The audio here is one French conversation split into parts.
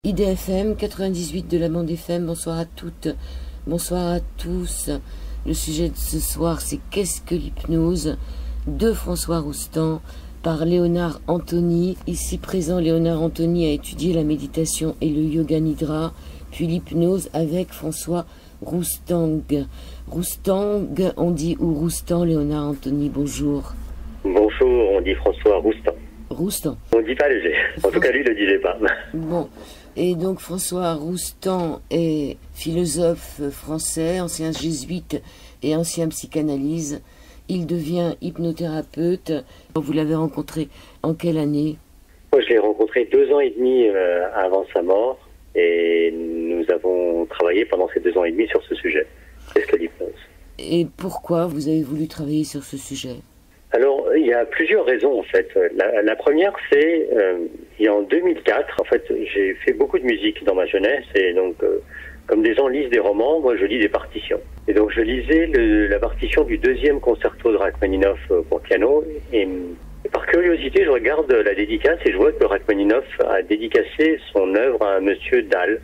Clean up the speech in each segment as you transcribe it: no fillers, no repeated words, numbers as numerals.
IDFM 98 de la bande FM, bonsoir à toutes, bonsoir à tous. Le sujet de ce soir, c'est qu'est-ce que l'hypnose de François Roustan par Léonard Anthony. Ici présent, Léonard Anthony a étudié la méditation et le yoga nidra, puis l'hypnose avec François Roustang. Roustang, on dit ou Roustan, Léonard Anthony, bonjour. Bonjour, on dit François Roustan. Roustan. On ne dit pas léger. En tout cas, lui, il ne le disait pas. Bon. Et donc François Roustan est philosophe français, ancien jésuite et ancien psychanalyste. Il devient hypnothérapeute. Vous l'avez rencontré en quelle année? Moi, je l'ai rencontré 2 ans et demi avant sa mort. Et nous avons travaillé pendant ces 2 ans et demi sur ce sujet. Qu'est-ce que l'hypnose? Et pourquoi vous avez voulu travailler sur ce sujet? Alors, il y a plusieurs raisons, en fait. La première, c'est, il y a en 2004, en fait, j'ai fait beaucoup de musique dans ma jeunesse, et donc, comme des gens lisent des romans, moi, je lis des partitions. Et donc, je lisais la partition du 2e concerto de Rachmaninoff pour piano, et par curiosité, je regarde la dédicace, et je vois que Rachmaninoff a dédicacé son œuvre à un monsieur Dahl.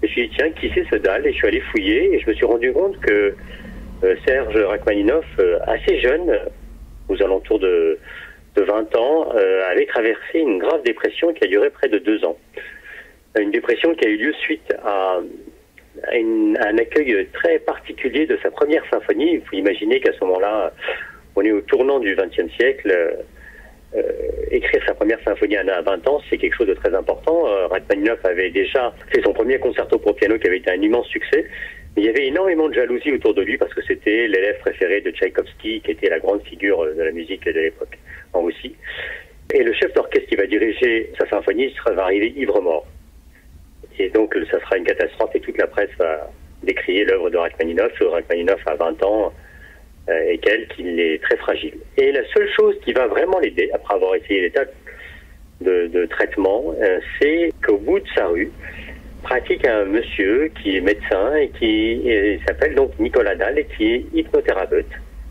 Et je me suis dit, tiens, qui c'est ce Dahl? Et je suis allé fouiller, et je me suis rendu compte que Serge Rachmaninoff, assez jeune, aux alentours de 20 ans, avait traversé une grave dépression qui a duré près de 2 ans. Une dépression qui a eu lieu suite à un accueil très particulier de sa première symphonie. Il faut imaginer qu'à ce moment-là, on est au tournant du XXe siècle. Écrire sa première symphonie à 20 ans, c'est quelque chose de très important. Rachmaninoff avait déjà fait son premier concerto pour piano qui avait été un immense succès. Mais il y avait énormément de jalousie autour de lui parce que c'était l'élève préféré de Tchaïkovski, qui était la grande figure de la musique de l'époque en Russie. Et le chef d'orchestre qui va diriger sa symphonie va arriver ivre-mort. Et donc ça sera une catastrophe et toute la presse va décrier l'œuvre de Rachmaninoff. Rachmaninoff a 20 ans et qu'il est très fragile. Et la seule chose qui va vraiment l'aider, après avoir essayé des tas de traitements, c'est qu'au bout de sa rue, pratique un monsieur qui est médecin et qui s'appelle donc Nicolas Dahl et qui est hypnothérapeute,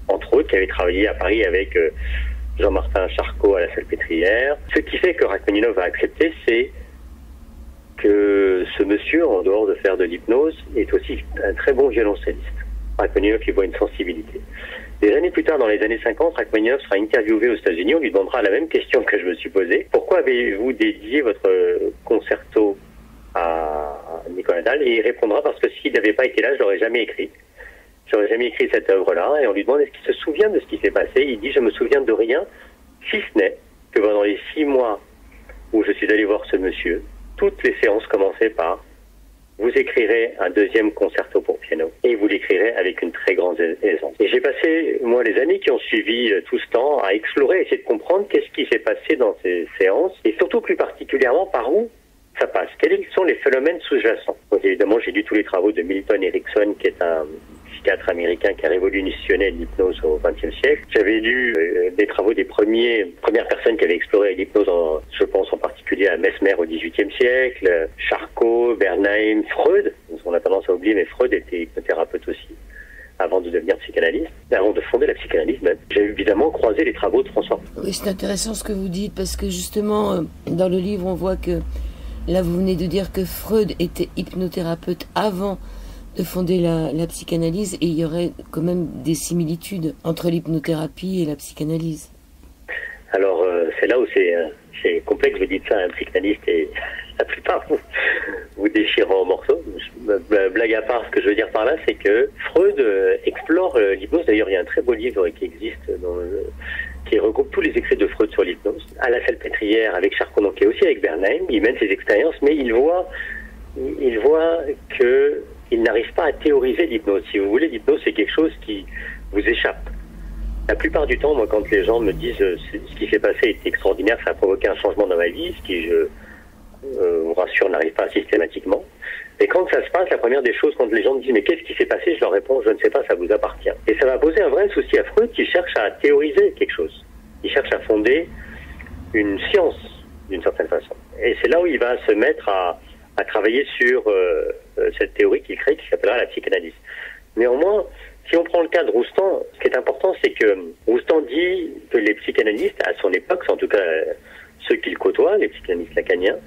entre autres, qui avait travaillé à Paris avec Jean-Martin Charcot à la Salpêtrière. Ce qui fait que Rachmaninoff va accepter, c'est que ce monsieur, en dehors de faire de l'hypnose, est aussi un très bon violoncelliste. Rachmaninoff y voit une sensibilité. Des années plus tard, dans les années 50, Rachmaninoff sera interviewé aux États-Unis. On lui demandera la même question que je me suis posée. Pourquoi avez-vous dédié votre concerto à Nicolas Dahl? Et il répondra parce que s'il n'avait pas été là, je l'aurais jamais écrit. J'aurais jamais écrit cette œuvre-là. Et on lui demande est-ce qu'il se souvient de ce qui s'est passé. Il dit je me souviens de rien, si ce n'est que pendant les 6 mois où je suis allé voir ce monsieur, toutes les séances commençaient par vous écrirez un 2e concerto pour piano et vous l'écrirez avec une très grande aisance. Et j'ai passé, moi, les années qui ont suivi tout ce temps à explorer, essayer de comprendre qu'est-ce qui s'est passé dans ces séances et surtout plus particulièrement par où ça passe. Quels sont les phénomènes sous-jacents? Donc évidemment, j'ai lu tous les travaux de Milton Erickson, qui est un psychiatre américain qui a révolutionné l'hypnose au XXe siècle. J'avais lu des travaux des premières personnes qui avaient exploré l'hypnose, je pense en particulier à Mesmer au XVIIIe siècle, Charcot, Bernheim, Freud. On a tendance à oublier, mais Freud était hypnothérapeute aussi, avant de devenir psychanalyste, avant de fonder la psychanalyse même. J'ai évidemment croisé les travaux de François. Oui, c'est intéressant ce que vous dites, parce que justement, dans le livre, on voit que là, vous venez de dire que Freud était hypnothérapeute avant de fonder la psychanalyse, et il y aurait quand même des similitudes entre l'hypnothérapie et la psychanalyse. Alors, c'est là où c'est complexe, vous dites ça à un psychanalyste, et la plupart vous déchirent en morceaux. Blague à part, ce que je veux dire par là, c'est que Freud explore l'hypnose. D'ailleurs, il y a un très beau livre qui existe qui regroupe tous les écrits de Freud sur l'hypnose. À la Salpêtrière, avec Charcot, donc, et aussi avec Bernheim, il mène ses expériences, mais il voit que il n'arrive pas à théoriser l'hypnose. Si vous voulez, l'hypnose, c'est quelque chose qui vous échappe. La plupart du temps, moi, quand les gens me disent ce qui s'est passé est extraordinaire, ça a provoqué un changement dans ma vie, ce qui, je vous rassure, n'arrive pas systématiquement. Et quand ça se passe, la première des choses, quand les gens me disent « mais qu'est-ce qui s'est passé ?» je leur réponds « je ne sais pas, ça vous appartient ». Et ça va poser un vrai souci à Freud qui cherche à théoriser quelque chose. Il cherche à fonder une science, d'une certaine façon. Et c'est là où il va se mettre à travailler sur cette théorie qu'il crée, qui s'appellera la psychanalyse. Néanmoins, si on prend le cas de Roustan, ce qui est important, c'est que Roustan dit que les psychanalystes, à son époque, en tout cas ceux qu'il côtoie, les psychanalystes lacaniens,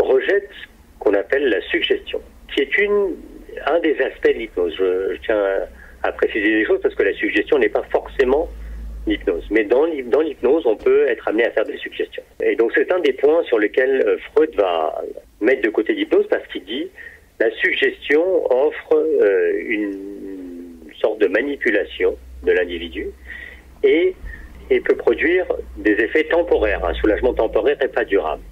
rejette ce qu'on appelle la suggestion, qui est un des aspects de l'hypnose. Je tiens à préciser les choses parce que la suggestion n'est pas forcément l'hypnose. Mais dans l'hypnose, on peut être amené à faire des suggestions. Et donc c'est un des points sur lesquels Freud va mettre de côté l'hypnose parce qu'il dit la suggestion offre une sorte de manipulation de l'individu et peut produire des effets temporaires, un soulagement temporaire et pas durable.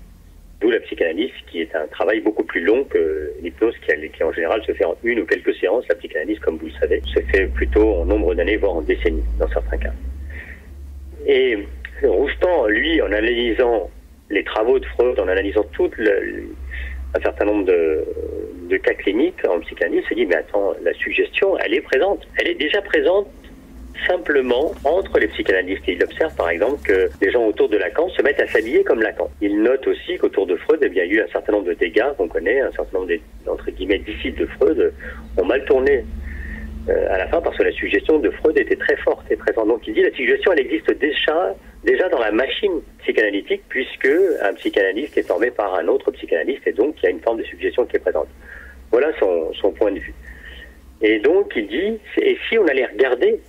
D'où la psychanalyse, qui est un travail beaucoup plus long que l'hypnose, qui en général se fait en une ou quelques séances. La psychanalyse, comme vous le savez, se fait plutôt en nombre d'années, voire en décennies, dans certains cas. Et Roustan, lui, en analysant les travaux de Freud, en analysant un certain nombre de cas cliniques en psychanalyse, se dit, mais attends, la suggestion, elle est présente. Elle est déjà présente simplement entre les psychanalystes. Et il observe par exemple que les gens autour de Lacan se mettent à s'habiller comme Lacan. Il note aussi qu'autour de Freud, il y a eu un certain nombre de dégâts qu'on connaît, un certain nombre entre guillemets disciples de Freud ont mal tourné à la fin parce que la suggestion de Freud était très forte et présente. Donc il dit la suggestion elle existe déjà dans la machine psychanalytique puisque un psychanalyste est formé par un autre psychanalyste et donc il y a une forme de suggestion qui est présente. Voilà son point de vue. Et donc il dit, et si on allait regarder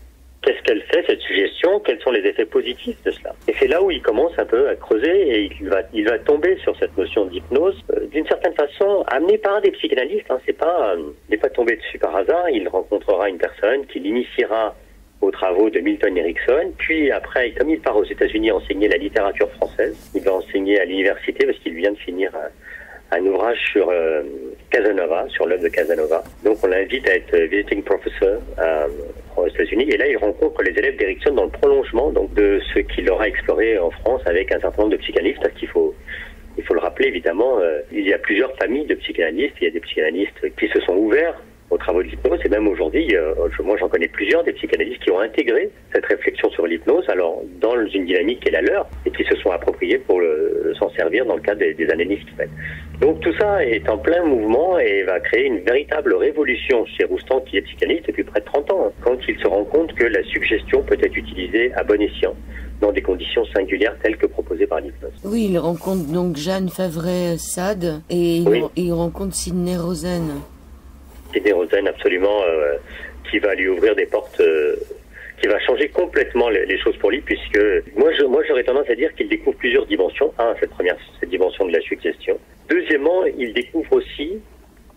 qu'est-ce qu'elle fait, cette suggestion? Quels sont les effets positifs de cela? Et c'est là où il commence un peu à creuser et il va tomber sur cette notion d'hypnose d'une certaine façon amenée par des psychanalystes. Hein. Il n'est pas tombé dessus par hasard. Il rencontrera une personne qui l'initiera aux travaux de Milton Erickson. Puis après, comme il part aux États-Unis enseigner la littérature française, il va enseigner à l'université parce qu'il vient de finir un ouvrage sur Casanova, sur l'œuvre de Casanova. Donc on l'invite à être visiting professor aux États-Unis. Et là, il rencontre les élèves d'Erickson dans le prolongement donc de ce qu'il aura exploré en France avec un certain nombre de psychanalystes. Parce qu'il faut le rappeler évidemment, il y a plusieurs familles de psychanalystes. Il y a des psychanalystes qui se sont ouverts aux travaux de l'hypnose et même aujourd'hui, moi j'en connais plusieurs des psychanalystes qui ont intégré cette réflexion sur l'hypnose alors dans une dynamique qui est la leur et qui se sont appropriés pour s'en servir dans le cadre des analyses qu'ils font. Donc tout ça est en plein mouvement et va créer une véritable révolution chez Roustan qui est psychanalyste depuis près de 30 ans quand il se rend compte que la suggestion peut être utilisée à bon escient dans des conditions singulières telles que proposées par l'hypnose. Oui, il rencontre donc Jeanne Favret-Sade et il rencontre Sidney Rosen. Sidney Rosen, absolument, qui va lui ouvrir des portes, qui va changer complètement les choses pour lui, puisque moi j'aurais tendance à dire qu'il découvre plusieurs dimensions. Cette dimension de la suggestion. Deuxièmement, il découvre aussi,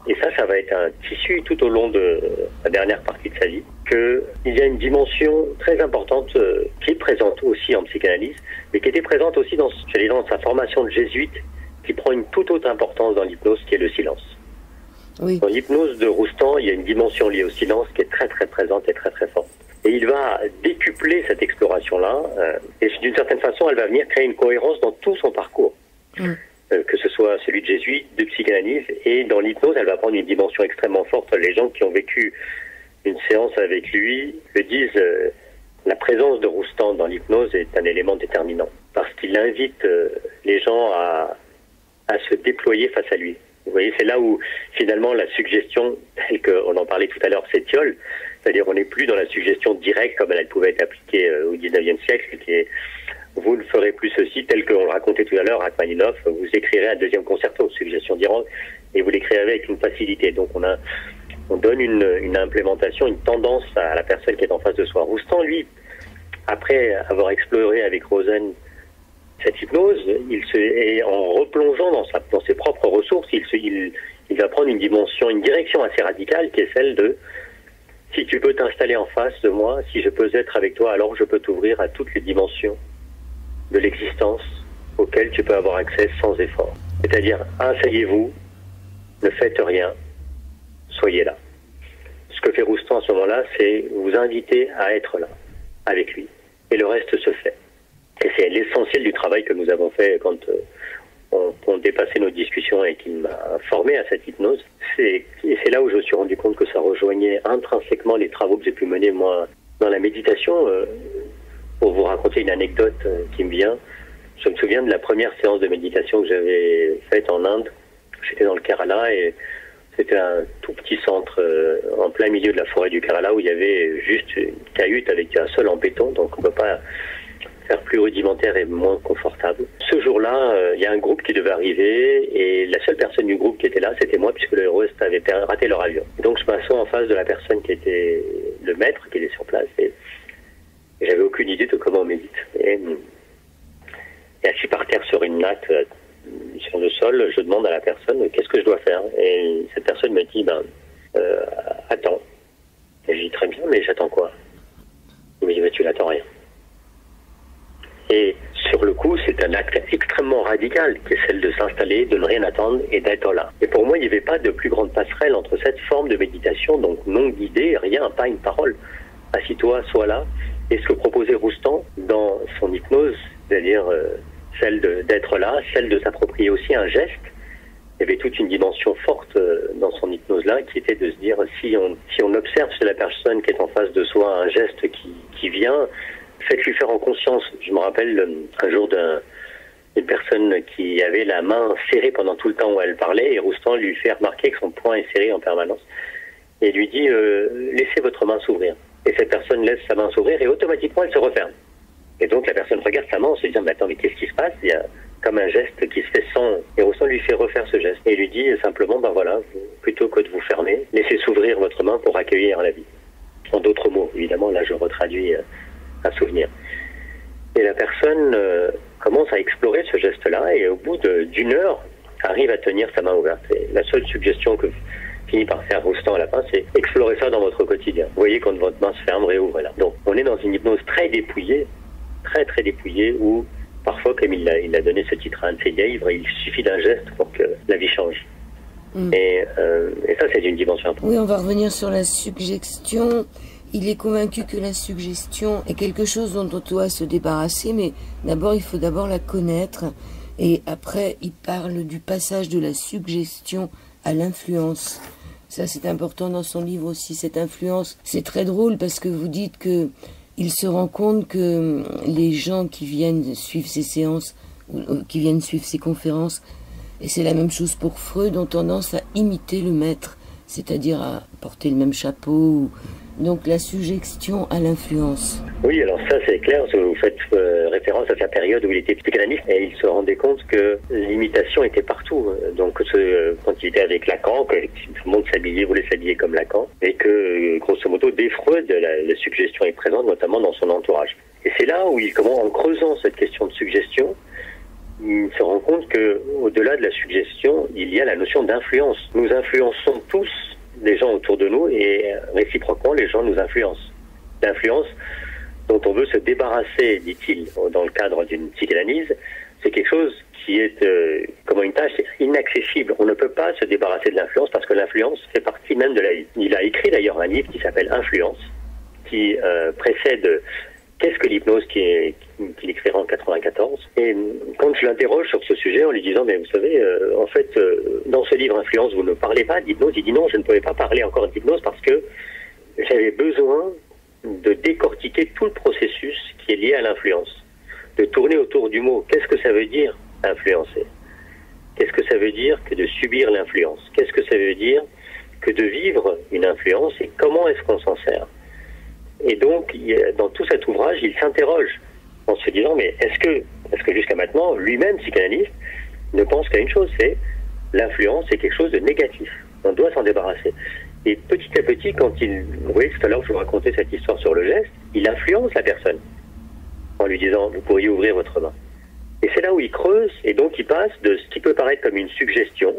et ça va être un tissu tout au long de la dernière partie de sa vie, qu'il y a une dimension très importante qui est présente aussi en psychanalyse, mais qui était présente aussi dans sa formation de jésuite, qui prend une toute autre importance dans l'hypnose, qui est le silence. Oui. Dans l'hypnose de Roustan, il y a une dimension liée au silence qui est très très présente et très très forte. Et il va décupler cette exploration-là, et d'une certaine façon, elle va venir créer une cohérence dans tout son parcours. Que ce soit celui de jésuite, de psychanalyse, et dans l'hypnose, elle va prendre une dimension extrêmement forte. Les gens qui ont vécu une séance avec lui le disent, la présence de Roustan dans l'hypnose est un élément déterminant, parce qu'il invite les gens à se déployer face à lui. Vous voyez, c'est là où finalement la suggestion, telle qu'on en parlait tout à l'heure, s'étiole. C'est-à-dire on n'est plus dans la suggestion directe comme elle pouvait être appliquée au XIXe siècle, qui est vous ne ferez plus ceci, tel qu'on le racontait tout à l'heure, Rachmaninoff, vous écrirez un deuxième concerto, suggestion directe, et vous l'écrirez avec une facilité. Donc on donne une implémentation, une tendance à la personne qui est en face de soi. Roustan, lui, après avoir exploré avec Rosen cette hypnose, et en replongeant dans ses propres ressources, il va prendre une direction assez radicale qui est celle de si tu peux t'installer en face de moi, si je peux être avec toi, alors je peux t'ouvrir à toutes les dimensions de l'existence auxquelles tu peux avoir accès sans effort. C'est-à-dire, asseyez-vous, ne faites rien, soyez là. Ce que fait Roustan à ce moment-là, c'est vous inviter à être là, avec lui. Et le reste se fait. Et c'est l'essentiel du travail que nous avons fait quand on dépassait nos discussions et qu'il m'a formé à cette hypnose. Et c'est là où je me suis rendu compte que ça rejoignait intrinsèquement les travaux que j'ai pu mener, moi, dans la méditation. Pour vous raconter une anecdote qui me vient, je me souviens de la première séance de méditation que j'avais faite en Inde. J'étais dans le Kerala et c'était un tout petit centre en plein milieu de la forêt du Kerala où il y avait juste une cahute avec un sol en béton, donc on ne peut pas faire plus rudimentaire et moins confortable. Ce jour-là, il y a un groupe qui devait arriver et la seule personne du groupe qui était là, c'était moi puisque le Eurowest avait raté leur avion. Donc je m'assois en face de la personne qui était le maître, qui était sur place et j'avais aucune idée de comment on médite. Et assis par terre sur une natte, sur le sol, je demande à la personne qu'est-ce que je dois faire. Et cette personne me dit attends. Et je dis très bien, mais j'attends quoi? Il me dit mais tu n'attends rien. Et sur le coup, c'est un acte extrêmement radical qui est celle de s'installer, de ne rien attendre et d'être là. Et pour moi, il n'y avait pas de plus grande passerelle entre cette forme de méditation, donc non guidée, rien, pas une parole. Assis-toi, sois là. Et ce que proposait Roustan dans son hypnose, c'est-à-dire celle d'être là, celle de s'approprier aussi un geste. Il y avait toute une dimension forte dans son hypnose-là qui était de se dire si on observe chez la personne qui est en face de soi un geste qui vient, faites-lui faire en conscience. Je me rappelle un jour d'une personne qui avait la main serrée pendant tout le temps où elle parlait et Roustan lui fait remarquer que son poing est serré en permanence et lui dit laissez votre main s'ouvrir. Et cette personne laisse sa main s'ouvrir et automatiquement elle se referme. Et donc la personne regarde sa main en se disant mais attends, mais qu'est-ce qui se passe? Il y a comme un geste qui se fait sans. Et Roustan lui fait refaire ce geste. Et il lui dit simplement voilà, plutôt que de vous fermer, laissez s'ouvrir votre main pour accueillir la vie. En d'autres mots, évidemment, là je retraduis un souvenir. Et la personne commence à explorer ce geste-là et au bout d'une heure arrive à tenir sa main ouverte. Et la seule suggestion que finit par faire Roustan à la fin, c'est explorer ça dans votre quotidien. Vous voyez quand votre main se ferme, réouvrez-la. Donc on est dans une hypnose très dépouillée, très très dépouillée, où parfois, comme il a donné ce titre à un de ses livres, il suffit d'un geste pour que la vie change. Et ça, c'est une dimension importante. Oui, on va revenir sur la suggestion. Il est convaincu que la suggestion est quelque chose dont on doit se débarrasser, mais d'abord, il faut d'abord la connaître. Et après, il parle du passage de la suggestion à l'influence. Ça, c'est important dans son livre aussi, cette influence. C'est très drôle parce que vous dites que il se rend compte que les gens qui viennent suivre ces séances, ou qui viennent suivre ces conférences, et c'est la même chose pour Freud, ont tendance à imiter le maître, c'est-à-dire à porter le même chapeau. Donc la suggestion à l'influence. Oui, alors ça c'est clair, vous faites référence à sa période où il était psychanalyste et il se rendait compte que l'imitation était partout. Donc quand il était avec Lacan, que tout le monde voulait s'habiller comme Lacan, et que grosso modo dès Freud, la suggestion est présente notamment dans son entourage. Et c'est là où en creusant cette question de suggestion, il se rend compte que au-delà de la suggestion, il y a la notion d'influence. Nous influençons tous les gens autour de nous et réciproquement les gens nous influencent. L'influence dont on veut se débarrasser, dit-il, dans le cadre d'une psychanalyse, c'est quelque chose qui est comme une tâche inaccessible. On ne peut pas se débarrasser de l'influence parce que l'influence fait partie même de la vie. Il a écrit d'ailleurs un livre qui s'appelle Influence, qui précède Qu'est-ce que l'hypnose qu'il écrira en 94. Et quand je l'interroge sur ce sujet en lui disant mais vous savez, en fait, dans ce livre Influence, vous ne parlez pas d'hypnose, il dit non, je ne pouvais pas parler encore d'hypnose parce que j'avais besoin de décortiquer tout le processus qui est lié à l'influence, de tourner autour du mot. Qu'est-ce que ça veut dire influencer? Qu'est-ce que ça veut dire que de subir l'influence? Qu'est-ce que ça veut dire que de vivre une influence et comment est-ce qu'on s'en sert? Et donc, dans tout cet ouvrage, il s'interroge en se disant, mais est-ce que jusqu'à maintenant, lui-même, psychanalyste, ne pense qu'à une chose, c'est l'influence, c'est quelque chose de négatif. On doit s'en débarrasser. Et petit à petit, vous voyez, tout à l'heure, je vous racontais cette histoire sur le geste, il influence la personne en lui disant, vous pourriez ouvrir votre main. Et c'est là où il creuse, et donc il passe de ce qui peut paraître comme une suggestion,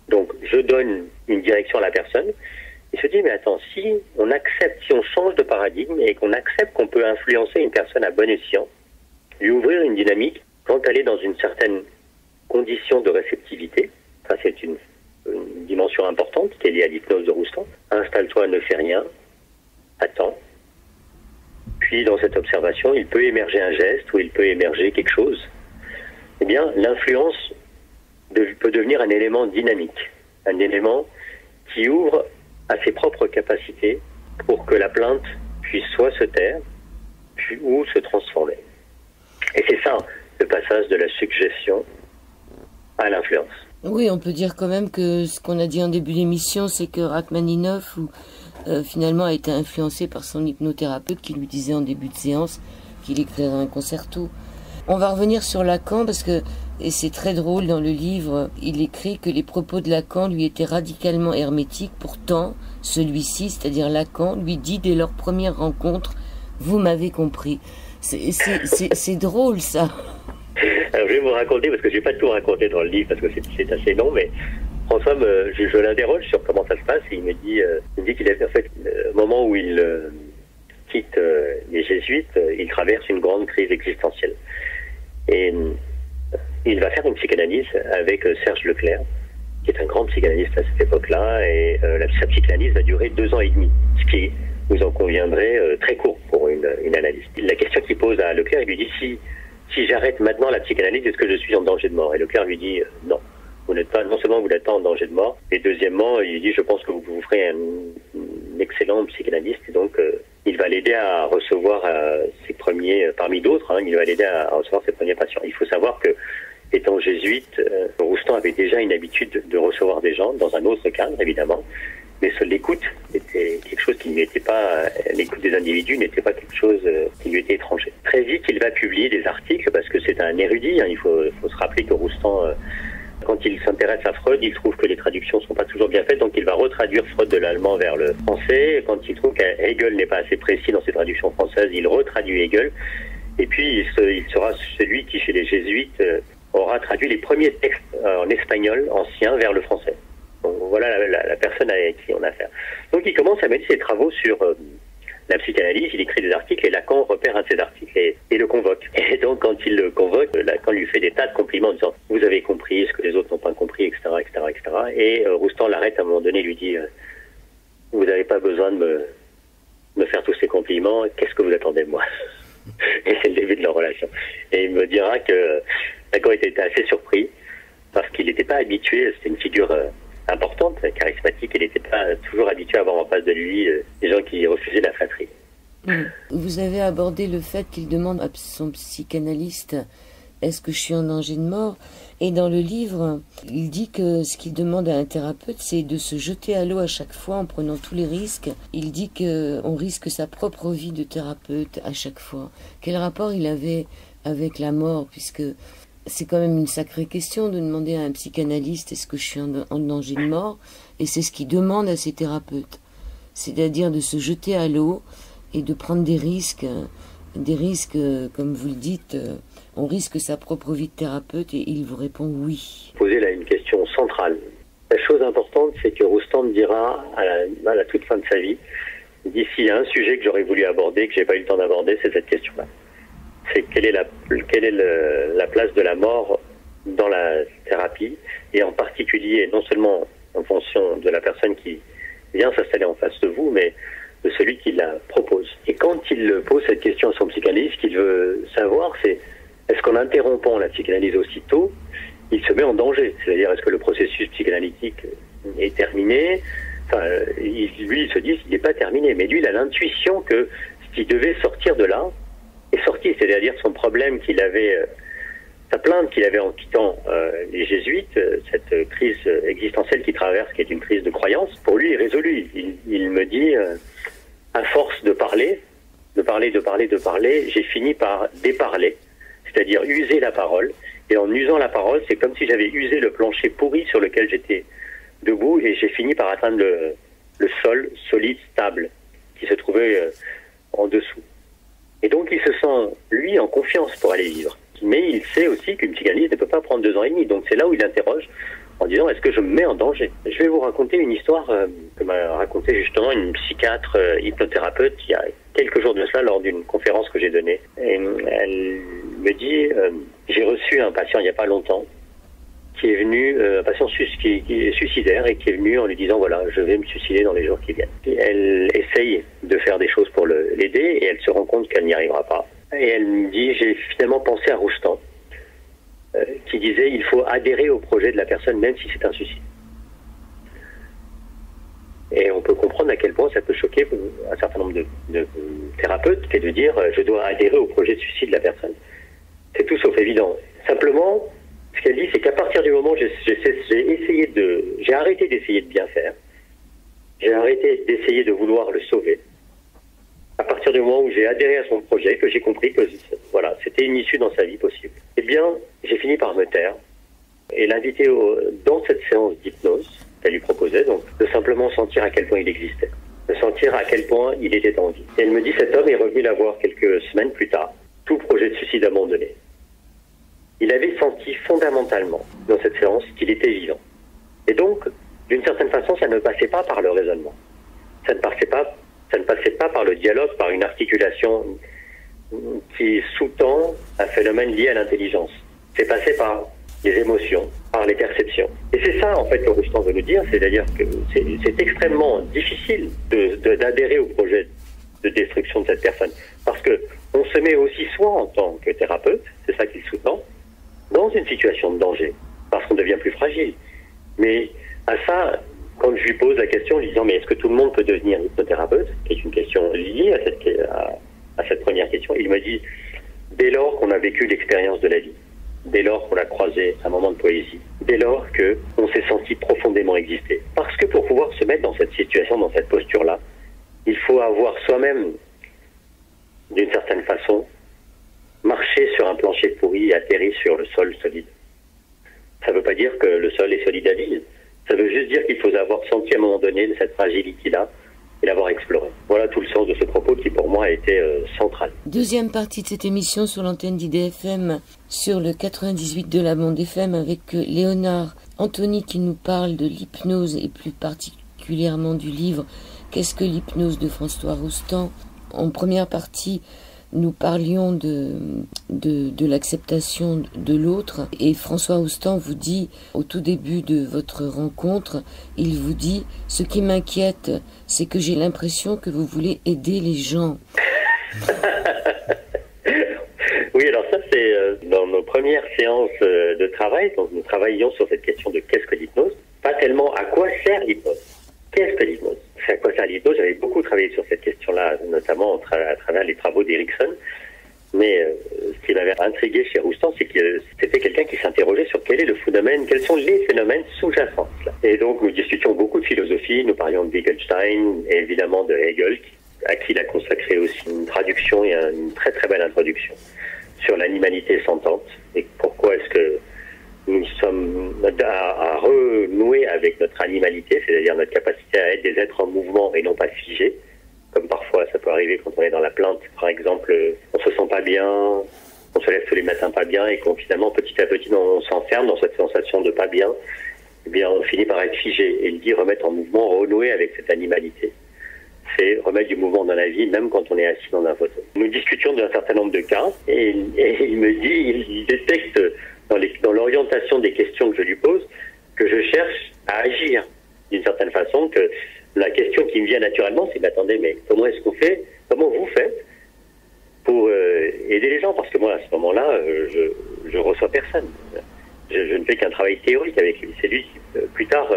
donc je donne une direction à la personne, il se dit, mais attends, si on change de paradigme et qu'on accepte qu'on peut influencer une personne à bon escient, lui ouvrir une dynamique, quand elle est dans une certaine condition de réceptivité, ça c'est une dimension importante qui est liée à l'hypnose de Roustan, installe-toi, ne fais rien, attends. Puis dans cette observation, il peut émerger un geste ou il peut émerger quelque chose. Eh bien, l'influence peut devenir un élément dynamique, un élément qui ouvre à ses propres capacités pour que la plainte puisse soit se taire ou se transformer. Et c'est ça, le passage de la suggestion à l'influence. Oui, on peut dire quand même que ce qu'on a dit en début d'émission, c'est que Rachmaninov finalement a été influencé par son hypnothérapeute qui lui disait en début de séance, qu'il écrira un concerto. On va revenir sur Lacan parce que, et c'est très drôle dans le livre, il écrit que les propos de Lacan lui étaient radicalement hermétiques. Pourtant, celui-ci, c'est-à-dire Lacan, lui dit dès leur première rencontre, « Vous m'avez compris ». C'est drôle, ça. Alors, je vais vous raconter, parce que je n'ai pas tout raconté dans le livre, parce que c'est assez long, mais François, je l'interroge sur comment ça se passe, et il me dit qu'il a en fait, le moment où il quitte les jésuites, il traverse une grande crise existentielle. Et il va faire une psychanalyse avec Serge Leclerc, qui est un grand psychanalyste à cette époque-là, et sa psychanalyse va durer 2 ans et demi, ce qui, vous en conviendrez, très court pour une analyse. La question qu'il pose à Leclerc, il lui dit si j'arrête maintenant la psychanalyse, est-ce que je suis en danger de mort? Et Leclerc lui dit non. Vous n'êtes pas, non seulement vous n'êtes pas en danger de mort, et deuxièmement, il dit je pense que vous ferez un excellent psychanalyste, et donc il va l'aider à recevoir ses premiers, parmi d'autres, il va l'aider à recevoir ses premiers patients. Il faut savoir que, étant jésuite, Roustan avait déjà une habitude de recevoir des gens, dans un autre cadre évidemment, mais l'écoute était quelque chose qui n'était pas, l'écoute des individus n'était pas quelque chose qui lui était étranger. Très vite, il va publier des articles, parce que c'est un érudit, il faut se rappeler que Roustan, quand il s'intéresse à Freud, il trouve que les traductions ne sont pas toujours bien faites, donc il va retraduire Freud de l'allemand vers le français. Quand il trouve qu'Hegel n'est pas assez précis dans ses traductions françaises, il retraduit Hegel. Et puis il sera celui qui, chez les jésuites, aura traduit les premiers textes en espagnol ancien vers le français. Donc voilà la personne avec qui on a affaire. Donc il commence à mener ses travaux sur la psychanalyse, il écrit des articles et Lacan repère un de ces articles et le convoque. Et donc quand il le convoque, Lacan lui fait des tas de compliments en disant « Vous avez compris ce que les autres n'ont pas compris, etc. etc., etc. » Et Roustan l'arrête à un moment donné et lui dit « Vous n'avez pas besoin de me faire tous ces compliments, qu'est-ce que vous attendez de moi ?» Et c'est le début de leur relation. Et il me dira que Lacan était assez surpris parce qu'il n'était pas habitué, c'était une figure importante, charismatique, il n'était pas toujours habitué à avoir en face de lui des gens qui refusaient la flatterie. Vous avez abordé le fait qu'il demande à son psychanalyste « Est-ce que je suis en danger de mort ?» Et dans le livre, il dit que ce qu'il demande à un thérapeute, c'est de se jeter à l'eau à chaque fois en prenant tous les risques. Il dit qu'on risque sa propre vie de thérapeute à chaque fois. Quel rapport il avait avec la mort, puisque c'est quand même une sacrée question de demander à un psychanalyste « Est-ce que je suis en danger de mort ?» Et c'est ce qu'il demande à ses thérapeutes. C'est-à-dire de se jeter à l'eau et de prendre des risques, comme vous le dites, on risque sa propre vie de thérapeute, et il vous répond oui. Posez là une question centrale. La chose importante, c'est que Roustan me dira à la toute fin de sa vie, d'ici il y a un sujet que j'aurais voulu aborder, que j'ai pas eu le temps d'aborder, c'est cette question-là. C'est quelle est la place de la mort dans la thérapie, et en particulier, non seulement en fonction de la personne qui vient s'installer en face de vous, mais de celui qui la propose. Et quand il pose cette question à son psychanalyste, ce qu'il veut savoir, c'est est-ce qu'en interrompant la psychanalyse aussitôt, il se met en danger? C'est-à-dire, est-ce que le processus psychanalytique est terminé? Enfin, lui, il se dit qu'il n'est pas terminé, mais lui, il a l'intuition que ce qui devait sortir de là est sorti, c'est-à-dire son problème qu'il avait, sa plainte qu'il avait en quittant les jésuites, cette crise existentielle qu'il traverse, qui est une crise de croyance, pour lui est résolue. Il me dit, à force de parler, j'ai fini par déparler, c'est-à-dire user la parole. Et en usant la parole, c'est comme si j'avais usé le plancher pourri sur lequel j'étais debout, et j'ai fini par atteindre le sol solide, stable, qui se trouvait en dessous. Et donc il se sent, lui, en confiance pour aller vivre. Mais il sait aussi qu'une psychanalyse ne peut pas prendre 2 ans et demi. Donc c'est là où il interroge en disant, est-ce que je me mets en danger? Je vais vous raconter une histoire que m'a racontée justement une psychiatre hypnothérapeute il y a quelques jours de cela lors d'une conférence que j'ai donnée. Et elle me dit, j'ai reçu un patient il n'y a pas longtemps qui est venu, un patient qui est suicidaire et qui est venu en lui disant, voilà, je vais me suicider dans les jours qui viennent. Et elle essaye de faire des choses pour l'aider et elle se rend compte qu'elle n'y arrivera pas. Et elle me dit, j'ai finalement pensé à Roustan, qui disait, il faut adhérer au projet de la personne, même si c'est un suicide. Et on peut comprendre à quel point ça peut choquer un certain nombre de thérapeutes, qui est de dire, je dois adhérer au projet de suicide de la personne. C'est tout sauf évident. Simplement, ce qu'elle dit, c'est qu'à partir du moment où j'ai arrêté d'essayer de bien faire, j'ai arrêté d'essayer de vouloir le sauver, à partir du moment où j'ai adhéré à son projet, que j'ai compris que voilà, c'était une issue dans sa vie possible, eh bien, j'ai fini par me taire et l'inviter dans cette séance d'hypnose qu'elle lui proposait, donc de simplement sentir à quel point il existait, de sentir à quel point il était en vie. Et elle me dit, cet homme est revenu la voir quelques semaines plus tard, tout projet de suicide abandonné. Il avait senti fondamentalement dans cette séance qu'il était vivant. Et donc, d'une certaine façon, ça ne passait pas par le raisonnement. Ça ne passait pas par le dialogue, par une articulation qui sous-tend un phénomène lié à l'intelligence. C'est passé par les émotions, par les perceptions. Et c'est ça, en fait, que Roustan veut nous dire, c'est-à-dire que c'est extrêmement difficile d'adhérer au projet de destruction de cette personne. Parce que on se met aussi soi en tant que thérapeute, c'est ça qu'il sous-tend, dans une situation de danger, parce qu'on devient plus fragile. Mais à ça, quand je lui pose la question, en lui disant, mais est-ce que tout le monde peut devenir hypnothérapeute, qui est une question liée à cette première question, il me dit, dès lors qu'on a vécu l'expérience de la vie, dès lors qu'on a croisé un moment de poésie, dès lors qu'on s'est senti profondément exister. Parce que pour pouvoir se mettre dans cette situation, dans cette posture-là, il faut avoir soi-même, d'une certaine façon, marché sur un plancher pourri et atterri sur le sol solide. Ça ne veut pas dire que le sol est solide à vie. Ça veut juste dire qu'il faut avoir senti à un moment donné de cette fragilité-là et l'avoir explorée. Voilà tout le sens de ce propos qui pour moi a été central. Deuxième partie de cette émission sur l'antenne d'IDFM, sur le 98 de la bande FM, avec Léonard Anthony qui nous parle de l'hypnose et plus particulièrement du livre « Qu'est-ce que l'hypnose » de François Roustan. En première partie, nous parlions de l'acceptation de l'autre et François Roustan vous dit, au tout début de votre rencontre, il vous dit « Ce qui m'inquiète, c'est que j'ai l'impression que vous voulez aider les gens. » Oui, alors ça c'est dans nos premières séances de travail, donc nous travaillions sur cette question de qu'est-ce que l'hypnose, pas tellement à quoi sert l'hypnose. Qu'est-ce que l'hypnose ? C'est à quoi sert l'hypnose ? J'avais beaucoup travaillé sur cette question-là, notamment à travers les travaux d'Erikson. Mais ce qui m'avait intrigué chez Roustan, c'est que c'était quelqu'un qui s'interrogeait sur quel est le phénomène, quels sont les phénomènes sous-jacents. Et donc nous discutions beaucoup de philosophie, nous parlions de Wittgenstein et évidemment de Hegel, à qui il a consacré aussi une traduction et une très très belle introduction sur l'animalité sentante et pourquoi est-ce que nous sommes à renouer avec notre animalité, c'est-à-dire notre capacité à être des êtres en mouvement et non pas figés, comme parfois ça peut arriver quand on est dans la plainte. Par exemple, on se sent pas bien, on se lève tous les matins pas bien et qu'on finalement petit à petit on s'enferme dans cette sensation de pas bien, eh bien on finit par être figé. Et il dit remettre en mouvement, renouer avec cette animalité. C'est remettre du mouvement dans la vie, même quand on est assis dans un fauteuil. Nous discutions d'un certain nombre de cas et il me dit, il détecte dans l'orientation des questions que je lui pose, que je cherche à agir d'une certaine façon, que la question qui me vient naturellement, c'est attendez, mais comment est-ce qu'on fait, comment vous faites pour aider les gens ? Parce que moi, à ce moment-là, je reçois personne. Je ne fais qu'un travail théorique avec lui. C'est lui qui, plus tard,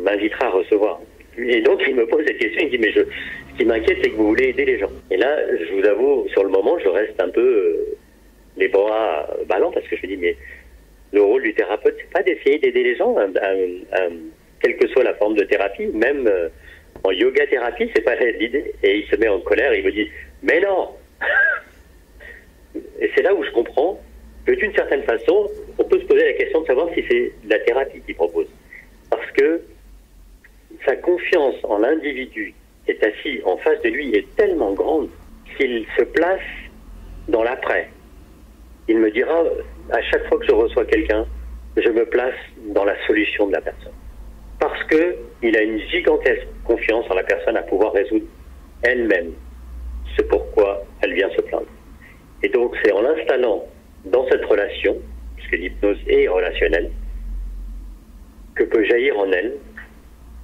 m'invitera à recevoir. Et donc, il me pose cette question, il me dit, mais ce qui m'inquiète, c'est que vous voulez aider les gens. Et là, je vous avoue, sur le moment, je reste un peu les bras ballants, parce que je me dis, mais le rôle du thérapeute, c'est pas d'essayer d'aider les gens, quelle que soit la forme de thérapie, même en yoga thérapie, c'est pas l'idée. Et il se met en colère et il me dit, mais non. Et c'est là où je comprends que d'une certaine façon, on peut se poser la question de savoir si c'est la thérapie qu'il propose. Parce que sa confiance en l'individu qui est assis en face de lui est tellement grande qu'il se place dans l'après. Il me dira, à chaque fois que je reçois quelqu'un, je me place dans la solution de la personne. Parce que il a une gigantesque confiance en la personne à pouvoir résoudre elle-même ce pourquoi elle vient se plaindre. Et donc c'est en l'installant dans cette relation, puisque l'hypnose est relationnelle, que peut jaillir en elle,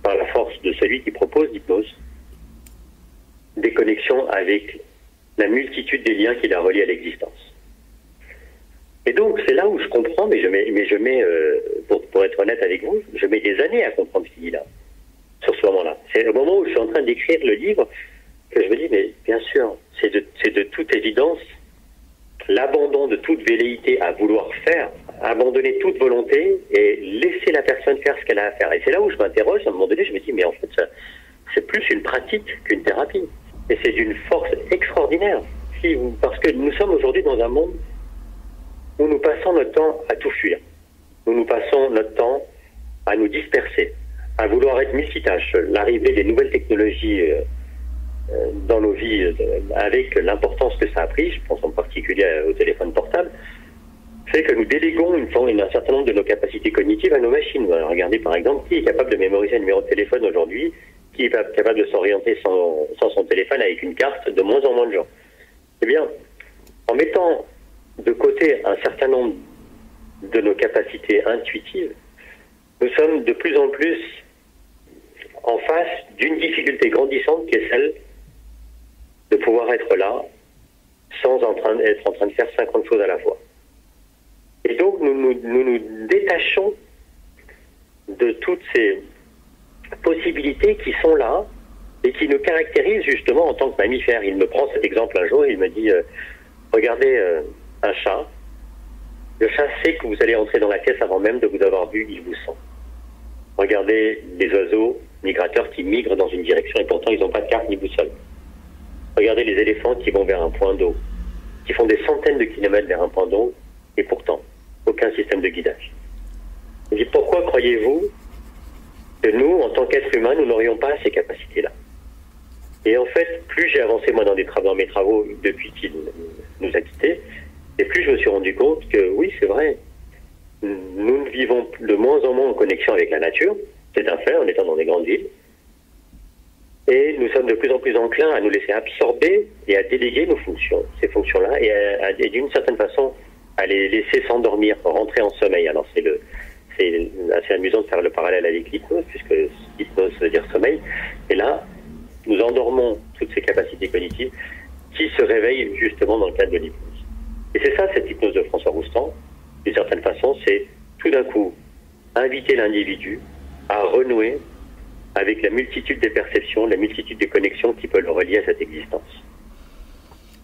par la force de celui qui propose l'hypnose, des connexions avec la multitude des liens qui la relient à l'existence. Et donc c'est là où je comprends, mais je mets pour être honnête avec vous, je mets des années à comprendre ce qu'il dit là, sur ce moment-là. C'est au moment où je suis en train d'écrire le livre que je me dis, mais bien sûr, c'est de toute évidence l'abandon de toute velléité à vouloir faire, abandonner toute volonté et laisser la personne faire ce qu'elle a à faire. Et c'est là où je m'interroge, à un moment donné, je me dis, mais en fait, c'est plus une pratique qu'une thérapie. Et c'est d'une extraordinaire. Parce que nous sommes aujourd'hui dans un monde où nous passons notre temps à tout fuir. Où nous passons notre temps à nous disperser, à vouloir être multitâches. L'arrivée des nouvelles technologies dans nos vies, avec l'importance que ça a pris, je pense en particulier au téléphone portable, fait que nous déléguons un certain nombre de nos capacités cognitives à nos machines. Regardez par exemple qui est capable de mémoriser un numéro de téléphone aujourd'hui, qui est capable de s'orienter sans son téléphone avec une carte, de moins en moins de gens. Eh bien, en mettant de côté un certain nombre de nos capacités intuitives, nous sommes de plus en plus en face d'une difficulté grandissante qui est celle de pouvoir être là sans être en train de faire 50 choses à la fois. Et donc nous détachons de toutes ces possibilités qui sont là et qui nous caractérisent justement en tant que mammifères. Il me prend cet exemple un jour, il me dit regardez un chat, le chat sait que vous allez entrer dans la caisse avant même de vous avoir vu, il vous sent. Regardez les oiseaux migrateurs qui migrent dans une direction et pourtant ils n'ont pas de carte ni boussole. Regardez les éléphants qui vont vers un point d'eau, qui font des centaines de kilomètres vers un point d'eau et pourtant aucun système de guidage. Je dis pourquoi croyez-vous que nous, en tant qu'êtres humains, nous n'aurions pas ces capacités-là? Et en fait, plus j'ai avancé moi dans mes travaux depuis qu'il nous a quittés, et plus je me suis rendu compte que oui, c'est vrai, nous vivons de moins en moins en connexion avec la nature, c'est un fait en étant dans des grandes villes, et nous sommes de plus en plus enclins à nous laisser absorber et à déléguer nos fonctions, ces fonctions-là, et d'une certaine façon à les laisser s'endormir, rentrer en sommeil. Alors c'est assez amusant de faire le parallèle avec l'hypnose, puisque l'hypnose veut dire sommeil, et là, nous endormons toutes ces capacités cognitives qui se réveillent justement dans le cadre de l'hypnose. Et c'est ça, cette hypnose de François Roustan, d'une certaine façon, c'est tout d'un coup inviter l'individu à renouer avec la multitude des perceptions, la multitude des connexions qui peuvent le relier à cette existence.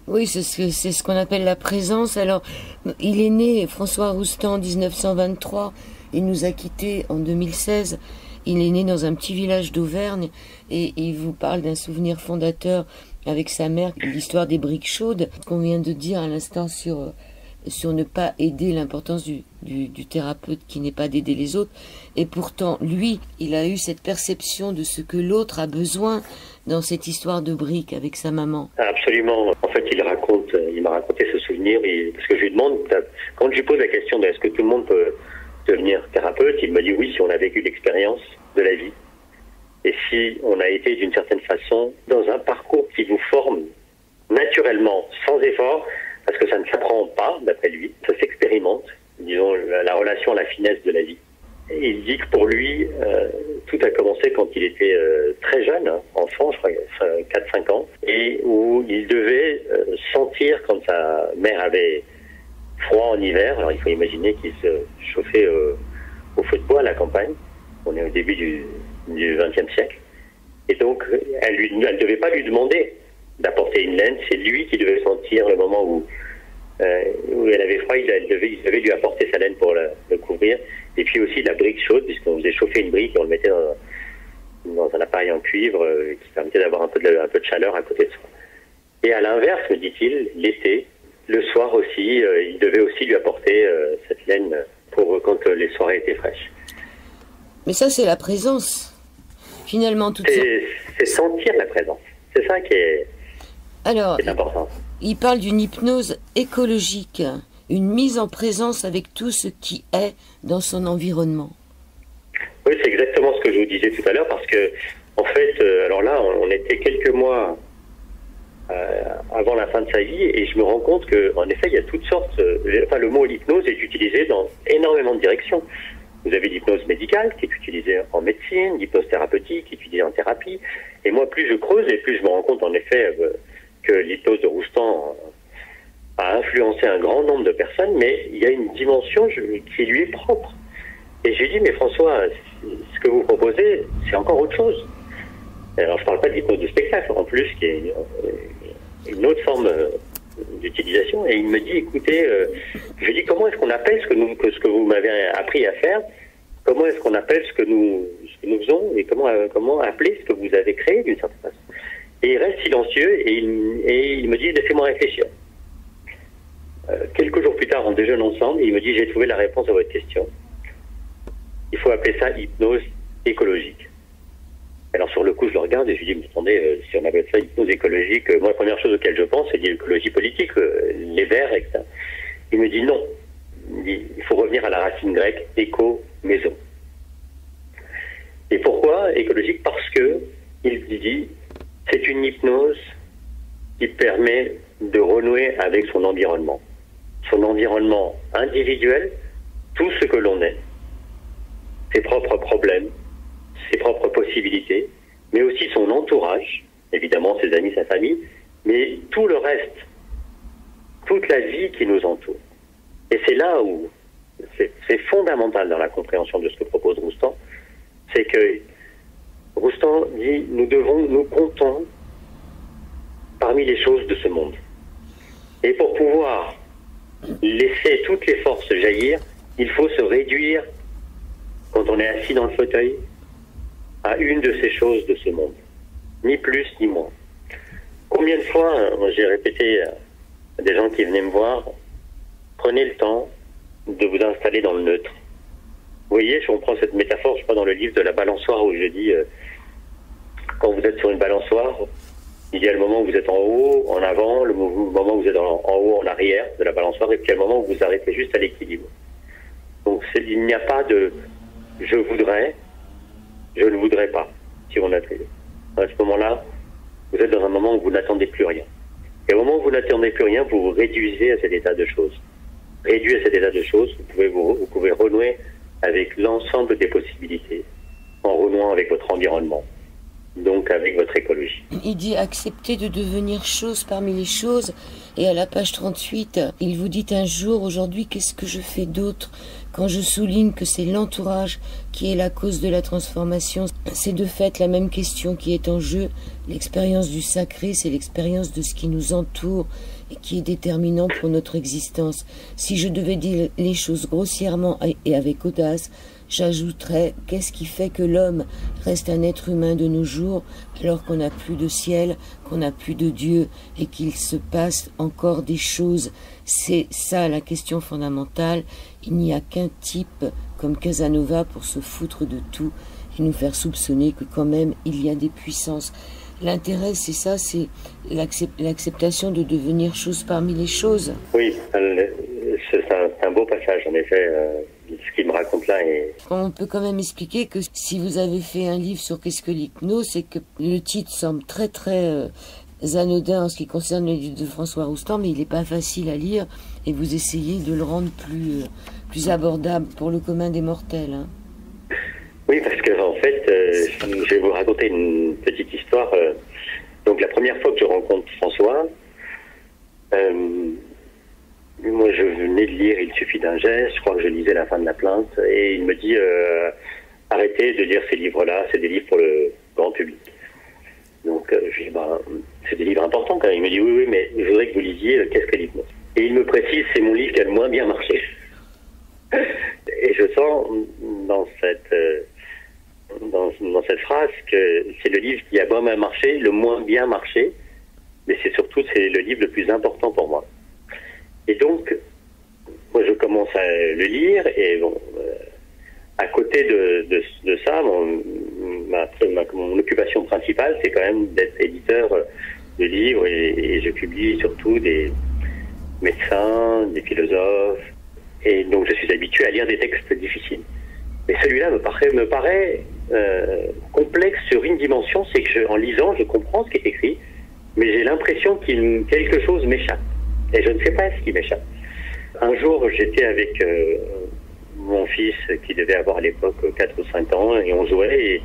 Oui, c'est ce qu'on appelle la présence. Alors, il est né, François Roustan, en 1923, il nous a quittés en 2016. Il est né dans un petit village d'Auvergne et il vous parle d'un souvenir fondateur avec sa mère, l'histoire des briques chaudes, qu'on vient de dire à l'instant sur ne pas aider, l'importance du thérapeute qui n'est pas d'aider les autres. Et pourtant, lui, il a eu cette perception de ce que l'autre a besoin dans cette histoire de briques avec sa maman. Absolument. En fait, il m'a raconté ce souvenir, parce que je lui demande, quand je lui pose la question de est-ce que tout le monde peut devenir thérapeute, il me dit oui, si on a vécu l'expérience de la vie. Et si on a été d'une certaine façon dans un parcours qui nous forme naturellement, sans effort, parce que ça ne s'apprend pas, d'après lui, ça s'expérimente, disons, la relation à la finesse de la vie. Et il dit que pour lui, tout a commencé quand il était très jeune, enfant, je crois, 4-5 ans, et où il devait sentir quand sa mère avait froid en hiver. Alors il faut imaginer qu'il se chauffait au feu de bois à la campagne. On est au début du XXe siècle. Et donc, elle devait pas lui demander d'apporter une laine, c'est lui qui devait sentir le moment où elle avait froid, il devait lui apporter sa laine pour le couvrir. Et puis aussi la brique chaude, puisqu'on faisait chauffer une brique et on le mettait dans un appareil en cuivre qui permettait d'avoir un peu de chaleur à côté de soi. Et à l'inverse, me dit-il, l'été, le soir aussi, il devait aussi lui apporter cette laine pour quand les soirées étaient fraîches. Mais ça, c'est la présence. Finalement, c'est sentir la présence. C'est ça qui est important. Il parle d'une hypnose écologique, une mise en présence avec tout ce qui est dans son environnement. Oui, c'est exactement ce que je vous disais tout à l'heure, parce que, en fait, alors là, on était quelques mois avant la fin de sa vie, et je me rends compte qu'en effet, il y a toutes sortes... le mot hypnose est utilisé dans énormément de directions. Vous avez l'hypnose médicale, qui est utilisée en médecine, l'hypnose thérapeutique, qui est utilisée en thérapie. Et moi, plus je creuse, et plus je me rends compte, en effet, que l'hypnose de Roustan a influencé un grand nombre de personnes, mais il y a une dimension qui lui est propre. Et j'ai dit, mais François, ce que vous proposez, c'est encore autre chose. Alors, je ne parle pas de l'hypnose de spectacle, en plus, qui est une autre forme d'utilisation. Et il me dit, écoutez, je dis, comment est-ce qu'on appelle ce que vous m'avez appris à faire? Comment est-ce qu'on appelle ce que nous faisons? Et comment appeler ce que vous avez créé, d'une certaine façon? Et il reste silencieux et il me dit laissez-moi réfléchir. Quelques jours plus tard, on déjeune ensemble et il me dit j'ai trouvé la réponse à votre question. Il faut appeler ça hypnose écologique. Alors sur le coup, je le regarde et je lui dis mais attendez, si on appelle ça hypnose écologique, moi la première chose auquel je pense c'est l'écologie politique, les Verts, etc. Il me dit non. Il faut revenir à la racine grecque éco, maison. Et pourquoi écologique? Parce que il dit c'est une hypnose qui permet de renouer avec son environnement individuel, tout ce que l'on est, ses propres problèmes, ses propres possibilités, mais aussi son entourage, évidemment ses amis, sa famille, mais tout le reste, toute la vie qui nous entoure. Et c'est là où c'est fondamental dans la compréhension de ce que propose Roustan, c'est que Roustan dit nous comptons parmi les choses de ce monde. Et pour pouvoir laisser toutes les forces jaillir, il faut se réduire, quand on est assis dans le fauteuil, à une de ces choses de ce monde. Ni plus ni moins. Combien de fois j'ai répété à des gens qui venaient me voir, prenez le temps de vous installer dans le neutre. Vous voyez, je reprends cette métaphore, je crois, dans le livre de la balançoire où je dis, quand vous êtes sur une balançoire, il y a le moment où vous êtes en haut, en avant, le moment où vous êtes en haut, en arrière de la balançoire, et puis le moment où vous arrêtez juste à l'équilibre. Donc il n'y a pas de je voudrais, je ne voudrais pas, si on attribue. À ce moment-là, vous êtes dans un moment où vous n'attendez plus rien. Et au moment où vous n'attendez plus rien, vous vous réduisez à cet état de choses. Réduit à cet état de choses, vous pouvez renouer avec l'ensemble des possibilités, en renouant avec votre environnement, donc avec votre écologie. Il dit accepter de devenir chose parmi les choses. Et à la page 38, il vous dit un jour, aujourd'hui, qu'est-ce que je fais d'autre? Quand je souligne que c'est l'entourage qui est la cause de la transformation, c'est de fait la même question qui est en jeu. L'expérience du sacré, c'est l'expérience de ce qui nous entoure et qui est déterminant pour notre existence. Si je devais dire les choses grossièrement et avec audace, j'ajouterais qu'est-ce qui fait que l'homme reste un être humain de nos jours alors qu'on n'a plus de ciel, qu'on n'a plus de Dieu et qu'il se passe encore des choses. C'est ça la question fondamentale. Il n'y a qu'un type comme Casanova pour se foutre de tout et nous faire soupçonner que quand même il y a des puissances. L'intérêt, c'est ça, c'est l'acceptation de devenir chose parmi les choses. Oui, c'est un beau passage, en effet, ce qu'il me raconte là. On peut quand même expliquer que si vous avez fait un livre sur qu'est-ce que l'hypnose, c'est que le titre semble très très anodin en ce qui concerne le livre de François Roustan, mais il n'est pas facile à lire et vous essayez de le rendre plus abordable pour le commun des mortels. Hein. Oui, parce que en fait, je vais vous raconter une petite histoire. Donc la première fois que je rencontre François, moi je venais de lire Il suffit d'un geste, je crois que je lisais La fin de la plainte, et il me dit arrêtez de lire ces livres-là, c'est des livres pour le grand public. Donc je dis c'est des livres importants quand même. Il me dit oui, mais je voudrais que vous lisiez Qu'est-ce que l'hypnose. Et il me précise c'est mon livre qui a le moins bien marché. Et je sens dans cette phrase que c'est le livre qui a moins bien marché, le moins bien marché, mais c'est le livre le plus important pour moi. Et donc, moi je commence à le lire, et bon, à côté de ça, mon occupation principale, c'est quand même d'être éditeur de livres, et je publie surtout des médecins, des philosophes, et donc je suis habitué à lire des textes difficiles. Mais celui-là me paraît complexe sur une dimension, c'est que en lisant, je comprends ce qui est écrit, mais j'ai l'impression quelque chose m'échappe. Et je ne sais pas ce qui m'échappe. Un jour, j'étais avec mon fils qui devait avoir à l'époque 4 ou 5 ans, et on jouait, et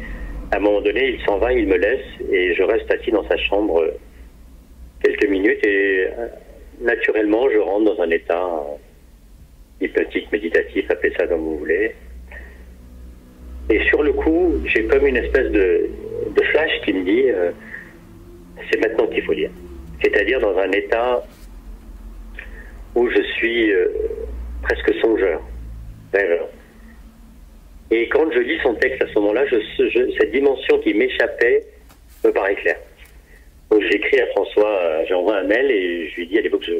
à un moment donné, il s'en va, il me laisse, et je reste assis dans sa chambre quelques minutes, et naturellement, je rentre dans un état hypnotique, méditatif, appelez ça comme vous voulez. Et sur le coup, j'ai comme une espèce de flash qui me dit c'est maintenant qu'il faut lire. C'est-à-dire dans un état où je suis presque songeur, rêveur. Et quand je lis son texte à ce moment-là, cette dimension qui m'échappait me paraît claire. Donc j'écris à François, j'envoie un mail et je lui dis, à l'époque je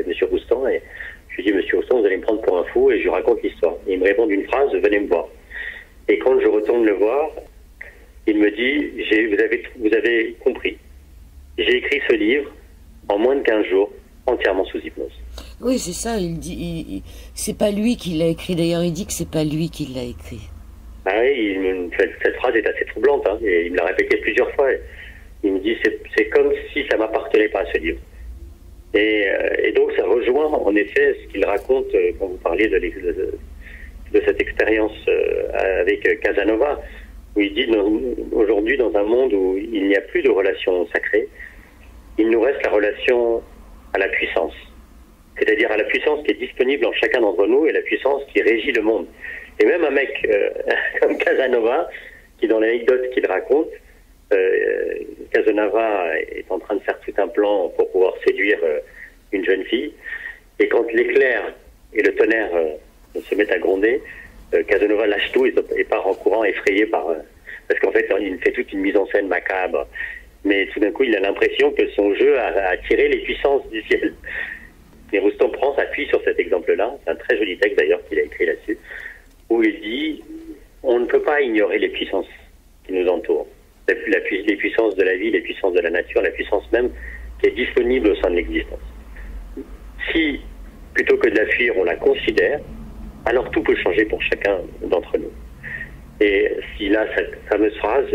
Monsieur Roustan, et je lui dis, Monsieur Roustan, vous allez me prendre pour un fou, et je lui raconte l'histoire. Et il me répond d'une phrase, venez me voir. Et quand je retourne le voir, il me dit, vous avez compris. J'ai écrit ce livre en moins de 15 jours, entièrement sous hypnose. Oui, c'est ça, il dit, c'est pas lui qui l'a écrit, d'ailleurs il dit que c'est pas lui qui l'a écrit. Ah oui, cette phrase est assez troublante, hein, et il me l'a répété plusieurs fois. Il me dit, c'est comme si ça m'appartenait pas à ce livre. Et donc ça rejoint en effet ce qu'il raconte quand vous parliez de cette expérience avec Casanova, où il dit aujourd'hui dans un monde où il n'y a plus de relation sacrée, il nous reste la relation à la puissance, c'est-à-dire à la puissance qui est disponible en chacun d'entre nous et la puissance qui régit le monde. Et même un mec comme Casanova, qui dans l'anecdote qu'il raconte, Casanova est en train de faire tout un plan pour pouvoir séduire une jeune fille, et quand l'éclair et le tonnerre se mettent à gronder, Casanova lâche tout et part en courant effrayé parce qu'en fait il fait toute une mise en scène macabre, mais tout d'un coup il a l'impression que son jeu a attiré les puissances du ciel. Et Roustan s'appuie sur cet exemple-là, c'est un très joli texte d'ailleurs qu'il a écrit là-dessus, où il dit on ne peut pas ignorer les puissances qui nous entourent, les puissances de la vie, les puissances de la nature, la puissance même qui est disponible au sein de l'existence. Si, plutôt que de la fuir, on la considère, alors tout peut changer pour chacun d'entre nous. Et si là, cette fameuse phrase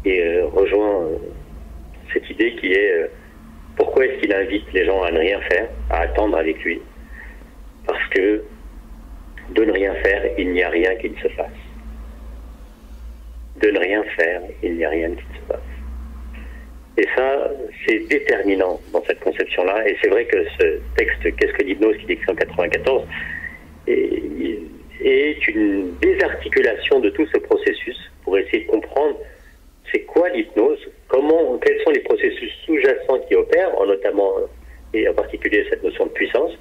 rejoint cette idée qui est pourquoi est-ce qu'il invite les gens à ne rien faire, à attendre avec lui? Parce que de ne rien faire, il n'y a rien qui ne se fasse. De ne rien faire, il n'y a rien qui ne se fasse. Et ça, c'est déterminant dans cette conception-là. Et c'est vrai que ce texte, Qu'est-ce que l'hypnose, qu'il écrit en 94, est une désarticulation de tout ce processus pour essayer de comprendre c'est quoi l'hypnose, quels sont les processus sous-jacents qui opèrent, notamment et en particulier cette notion de puissance.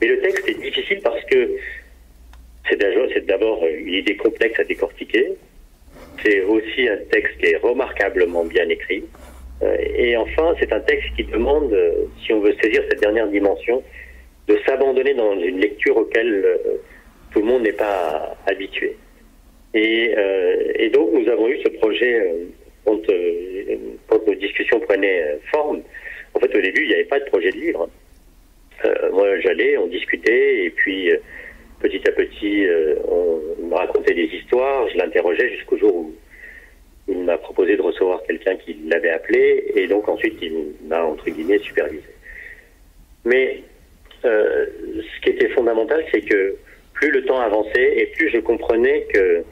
Mais le texte est difficile parce que c'est d'abord une idée complexe à décortiquer. C'est aussi un texte qui est remarquablement bien écrit. Et enfin, c'est un texte qui demande, si on veut saisir cette dernière dimension, de s'abandonner dans une lecture auquel tout le monde n'est pas habitué. Et donc, nous avons eu ce projet, quand nos discussions prenaient forme. En fait, au début, il n'y avait pas de projet de livre. Moi, j'allais, on discutait, et puis petit à petit, on me racontait des histoires, je l'interrogeais jusqu'au jour où il m'a proposé de recevoir quelqu'un qui l'avait appelé, et donc ensuite il m'a, entre guillemets, supervisé. Mais ce qui était fondamental, c'est que plus le temps avançait, et plus je comprenais que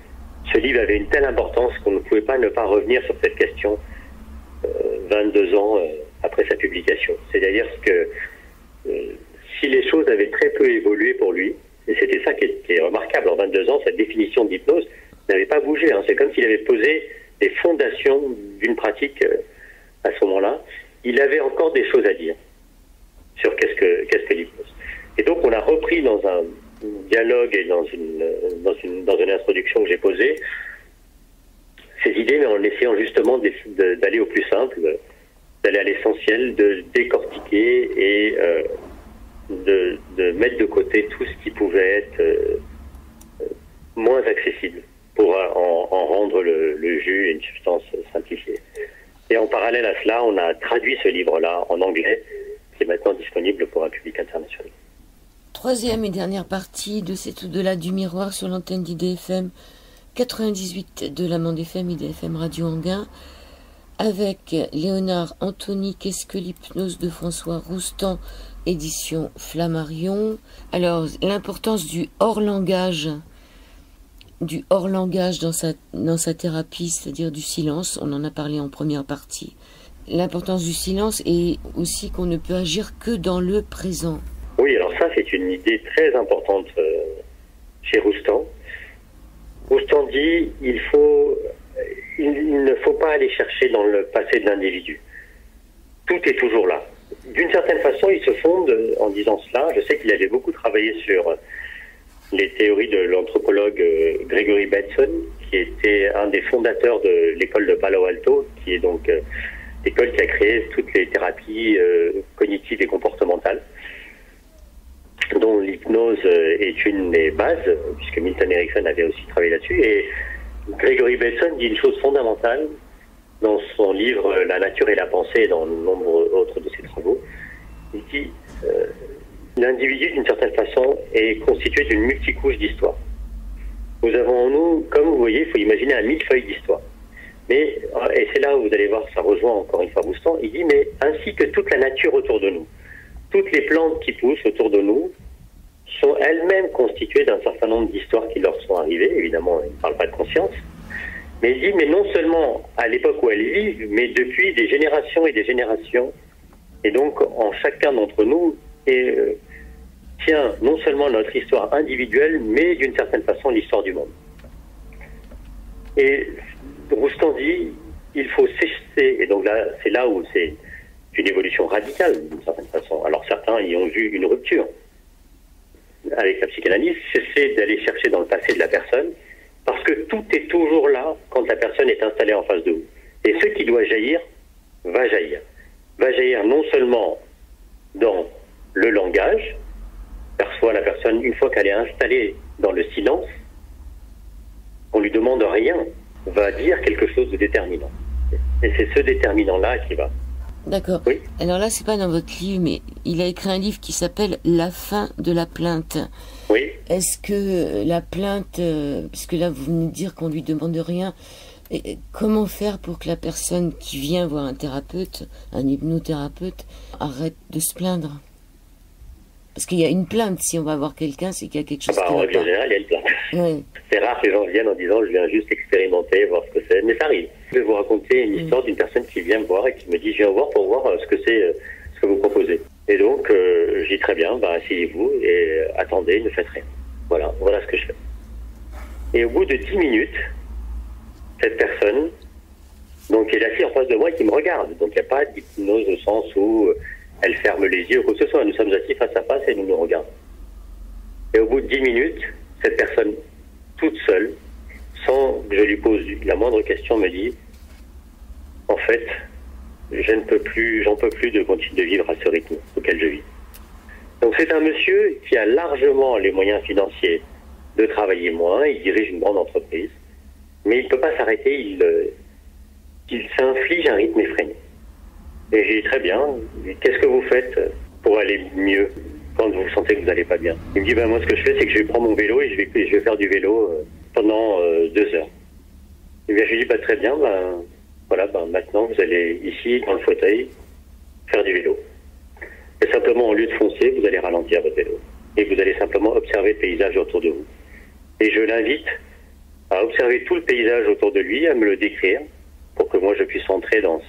ce livre avait une telle importance qu'on ne pouvait pas ne pas revenir sur cette question 22 ans après sa publication. C'est-à-dire que si les choses avaient très peu évolué pour lui, et c'était ça qui est remarquable, en 22 ans, cette définition d'hypnose n'avait pas bougé. C'est comme s'il avait posé des fondations d'une pratique à ce moment-là. Il avait encore des choses à dire sur qu'est-ce que l'hypnose. Et donc on a repris dans un dialogue et dans une introduction que j'ai posée ces idées, mais en essayant justement d'aller au plus simple, d'aller à l'essentiel, de décortiquer et de mettre de côté tout ce qui pouvait être moins accessible pour en rendre le jus une substance simplifiée. Et en parallèle à cela, on a traduit ce livre-là en anglais, qui est maintenant disponible pour un public international. Troisième et dernière partie de cet au-delà du miroir sur l'antenne d'IDFM 98 de la Bande FM, IDFM Radio Anguin, avec Léonard Anthony, Qu'est-ce que l'hypnose de François Roustan, édition Flammarion. Alors, l'importance du hors-langage dans sa thérapie, c'est-à-dire du silence, on en a parlé en première partie. L'importance du silence et aussi qu'on ne peut agir que dans le présent. Oui, alors ça, c'est une idée très importante chez Roustan. Roustan dit il ne faut pas aller chercher dans le passé de l'individu. Tout est toujours là. D'une certaine façon, il se fonde en disant cela. Je sais qu'il avait beaucoup travaillé sur les théories de l'anthropologue Gregory Bateson, qui était un des fondateurs de l'école de Palo Alto, qui est donc l'école qui a créé toutes les thérapies cognitives et comportementales, dont l'hypnose est une des bases, puisque Milton Erickson avait aussi travaillé là-dessus. Et Gregory Bateson dit une chose fondamentale dans son livre La nature et la pensée et dans de nombreux autres de ses travaux. Il dit l'individu, d'une certaine façon, est constitué d'une multicouche d'histoire. Nous avons en nous, comme vous voyez, il faut imaginer un millefeuille d'histoire. Mais, et c'est là où vous allez voir, ça rejoint encore une fois Roustan, il dit, mais ainsi que toute la nature autour de nous, toutes les plantes qui poussent autour de nous sont elles-mêmes constituées d'un certain nombre d'histoires qui leur sont arrivées. Évidemment, il ne parle pas de conscience. Mais il dit, mais non seulement à l'époque où elles vivent, mais depuis des générations et des générations. Et donc, en chacun d'entre nous, tient non seulement notre histoire individuelle, mais d'une certaine façon l'histoire du monde. Et Roustan dit, il faut cesser, et donc là, c'est là où c'est une évolution radicale, d'une certaine façon. Alors certains y ont vu une rupture avec la psychanalyse, cesser d'aller chercher dans le passé de la personne, parce que tout est toujours là quand la personne est installée en face de vous. Et ce qui doit jaillir, va jaillir. Va jaillir non seulement dans le langage, perçoit la personne une fois qu'elle est installée dans le silence, on lui demande rien, va dire quelque chose de déterminant. Et c'est ce déterminant-là qui va. D'accord. Oui. Alors là, c'est pas dans votre livre, mais il a écrit un livre qui s'appelle La fin de la plainte. Oui. Est-ce que la plainte, puisque là vous venez de dire qu'on lui demande rien, comment faire pour que la personne qui vient voir un thérapeute, un hypnothérapeute, arrête de se plaindre? Parce qu'il y a une plainte, si on va voir quelqu'un, c'est qu'il y a quelque chose qui en règle générale, il y a une plainte. Oui. C'est rare que les gens viennent en disant je viens juste expérimenter, voir ce que c'est, mais ça arrive. Je vais vous raconter une histoire d'une personne qui vient me voir et qui me dit je viens voir pour voir ce que c'est, ce que vous proposez. Et donc je dis très bien, asseyez-vous et attendez, ne faites rien. Voilà ce que je fais. Et au bout de 10 minutes, cette personne, donc elle est assise en face de moi et qui me regarde. Donc il n'y a pas d'hypnose au sens où elle ferme les yeux ou quoi que ce soit. Nous sommes assis face à face et nous regardons. Et au bout de 10 minutes, cette personne, toute seule, sans que je lui pose la moindre question, me dit « En fait, j'en peux plus de continuer de vivre à ce rythme auquel je vis. » Donc c'est un monsieur qui a largement les moyens financiers de travailler moins, il dirige une grande entreprise, mais il ne peut pas s'arrêter, il s'inflige un rythme effréné. Et j'ai dit très bien, qu'est-ce que vous faites pour aller mieux quand vous sentez que vous n'allez pas bien? Il me dit, moi ce que je fais, c'est que je prends mon vélo et je vais faire du vélo pendant 2 heures. Et bien je lui dis, très bien, maintenant vous allez ici, dans le fauteuil, faire du vélo. Et simplement, au lieu de foncer, vous allez ralentir votre vélo. Et vous allez simplement observer le paysage autour de vous. Et je l'invite à observer tout le paysage autour de lui, à me le décrire, pour que moi je puisse entrer dans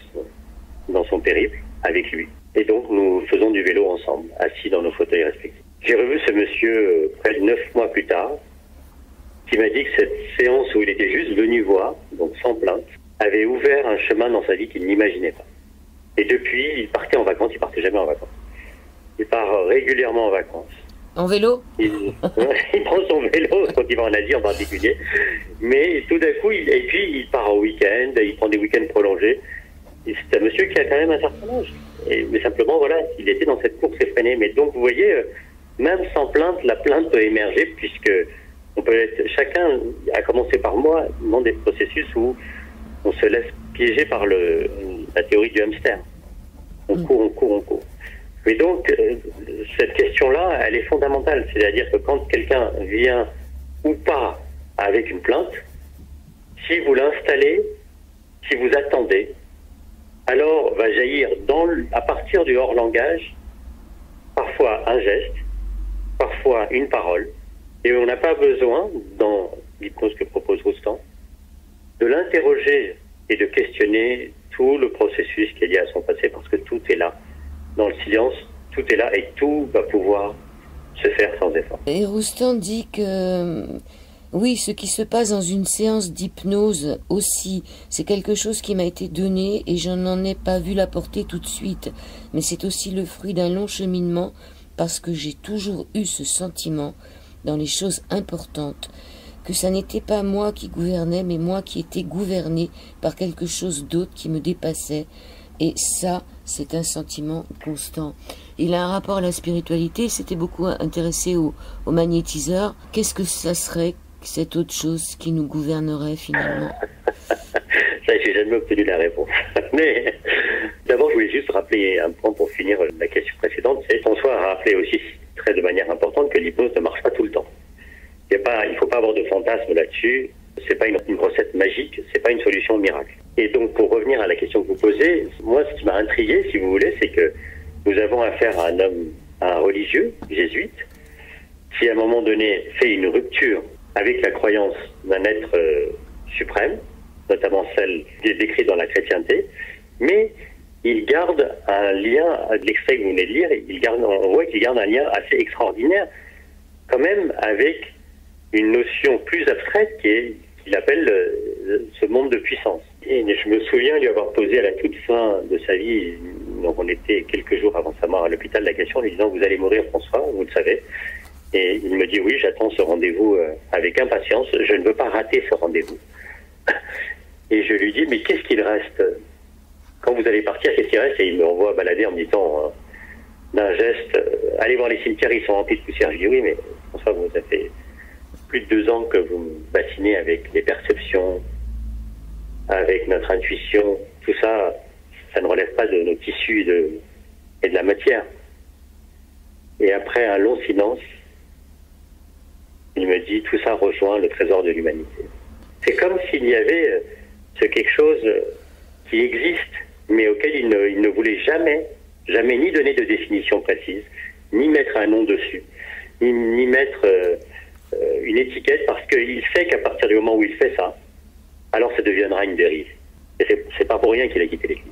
son périple avec lui. Et donc nous faisons du vélo ensemble, assis dans nos fauteuils respectifs. J'ai revu ce monsieur près de 9 mois plus tard, qui m'a dit que cette séance où il était juste venu voir, donc sans plainte, avait ouvert un chemin dans sa vie qu'il n'imaginait pas. Et depuis, il partait en vacances, il partait jamais en vacances. Il part régulièrement en vacances. En vélo? Il prend son vélo quand il va en Asie en particulier. Mais tout d'un coup, il part au week-end, il prend des week-ends prolongés. C'est un monsieur qui a quand même un certain âge. Mais simplement, il était dans cette course effrénée. Mais donc, vous voyez, même sans plainte, la plainte peut émerger puisque chacun, à commencer par moi, dans des processus où on se laisse piéger par la théorie du hamster. On court. Mais donc, cette question-là, elle est fondamentale. C'est-à-dire que quand quelqu'un vient ou pas avec une plainte, si vous l'installez, si vous attendez, alors va jaillir à partir du hors-langage, parfois un geste, parfois une parole, et on n'a pas besoin, dans l'hypnose que propose Roustan, de l'interroger et de questionner tout le processus qui est lié à son passé, parce que tout est là. Dans le silence, tout est là et tout va pouvoir se faire sans effort. Et Roustan dit que oui, ce qui se passe dans une séance d'hypnose aussi, c'est quelque chose qui m'a été donné et je n'en ai pas vu la portée tout de suite. Mais c'est aussi le fruit d'un long cheminement parce que j'ai toujours eu ce sentiment dans les choses importantes que ça n'était pas moi qui gouvernais, mais moi qui étais gouverné par quelque chose d'autre qui me dépassait Et ça, c'est un sentiment constant. Il a un rapport à la spiritualité, il s'était beaucoup intéressé au magnétiseur. Qu'est-ce que ça serait, cette autre chose qui nous gouvernerait finalement? Ça, j'ai jamais obtenu la réponse. Mais d'abord, je voulais juste rappeler un point pour finir la question précédente. C'est François a rappelé aussi très de manière importante que l'hypnose ne marche pas tout le temps. Il ne faut pas avoir de fantasme là-dessus. C'est pas une recette magique, c'est pas une solution miracle. Et donc, pour revenir à la question que vous posez, moi, ce qui m'a intrigué, si vous voulez, c'est que nous avons affaire à un religieux, jésuite, qui, à un moment donné, fait une rupture avec la croyance d'un être suprême, notamment celle qui est décrite dans la chrétienté, mais il garde un lien, de l'extrait que vous venez de lire, on voit qu'il garde un lien assez extraordinaire, quand même, avec une notion plus abstraite qu'il appelle ce monde de puissance. Et je me souviens lui avoir posé à la toute fin de sa vie, donc on était quelques jours avant sa mort à l'hôpital, la question en lui disant « Vous allez mourir, François, vous le savez ?» Et il me dit « Oui, j'attends ce rendez-vous avec impatience, je ne veux pas rater ce rendez-vous. » Et je lui dis « Mais qu'est-ce qu'il reste ? Quand vous allez partir, qu'est-ce qu'il reste ?» Et il me renvoie balader en me disant d'un geste « Allez voir les cimetières, ils sont remplis de poussière. » Je dis « Oui, mais François, vous avez fait plus de 2 ans que vous me bassinez avec les perceptions, avec notre intuition. Tout ça, ça ne relève pas de nos tissus et de la matière. » Et après un long silence, il me dit « Tout ça rejoint le trésor de l'humanité. » C'est comme s'il y avait quelque chose qui existe, mais auquel il ne voulait jamais ni donner de définition précise, ni mettre un nom dessus, ni mettre une étiquette, parce qu'il sait qu'à partir du moment où il fait ça, alors ça deviendra une dérive. Et c'est pas pour rien qu'il a quitté l'Église.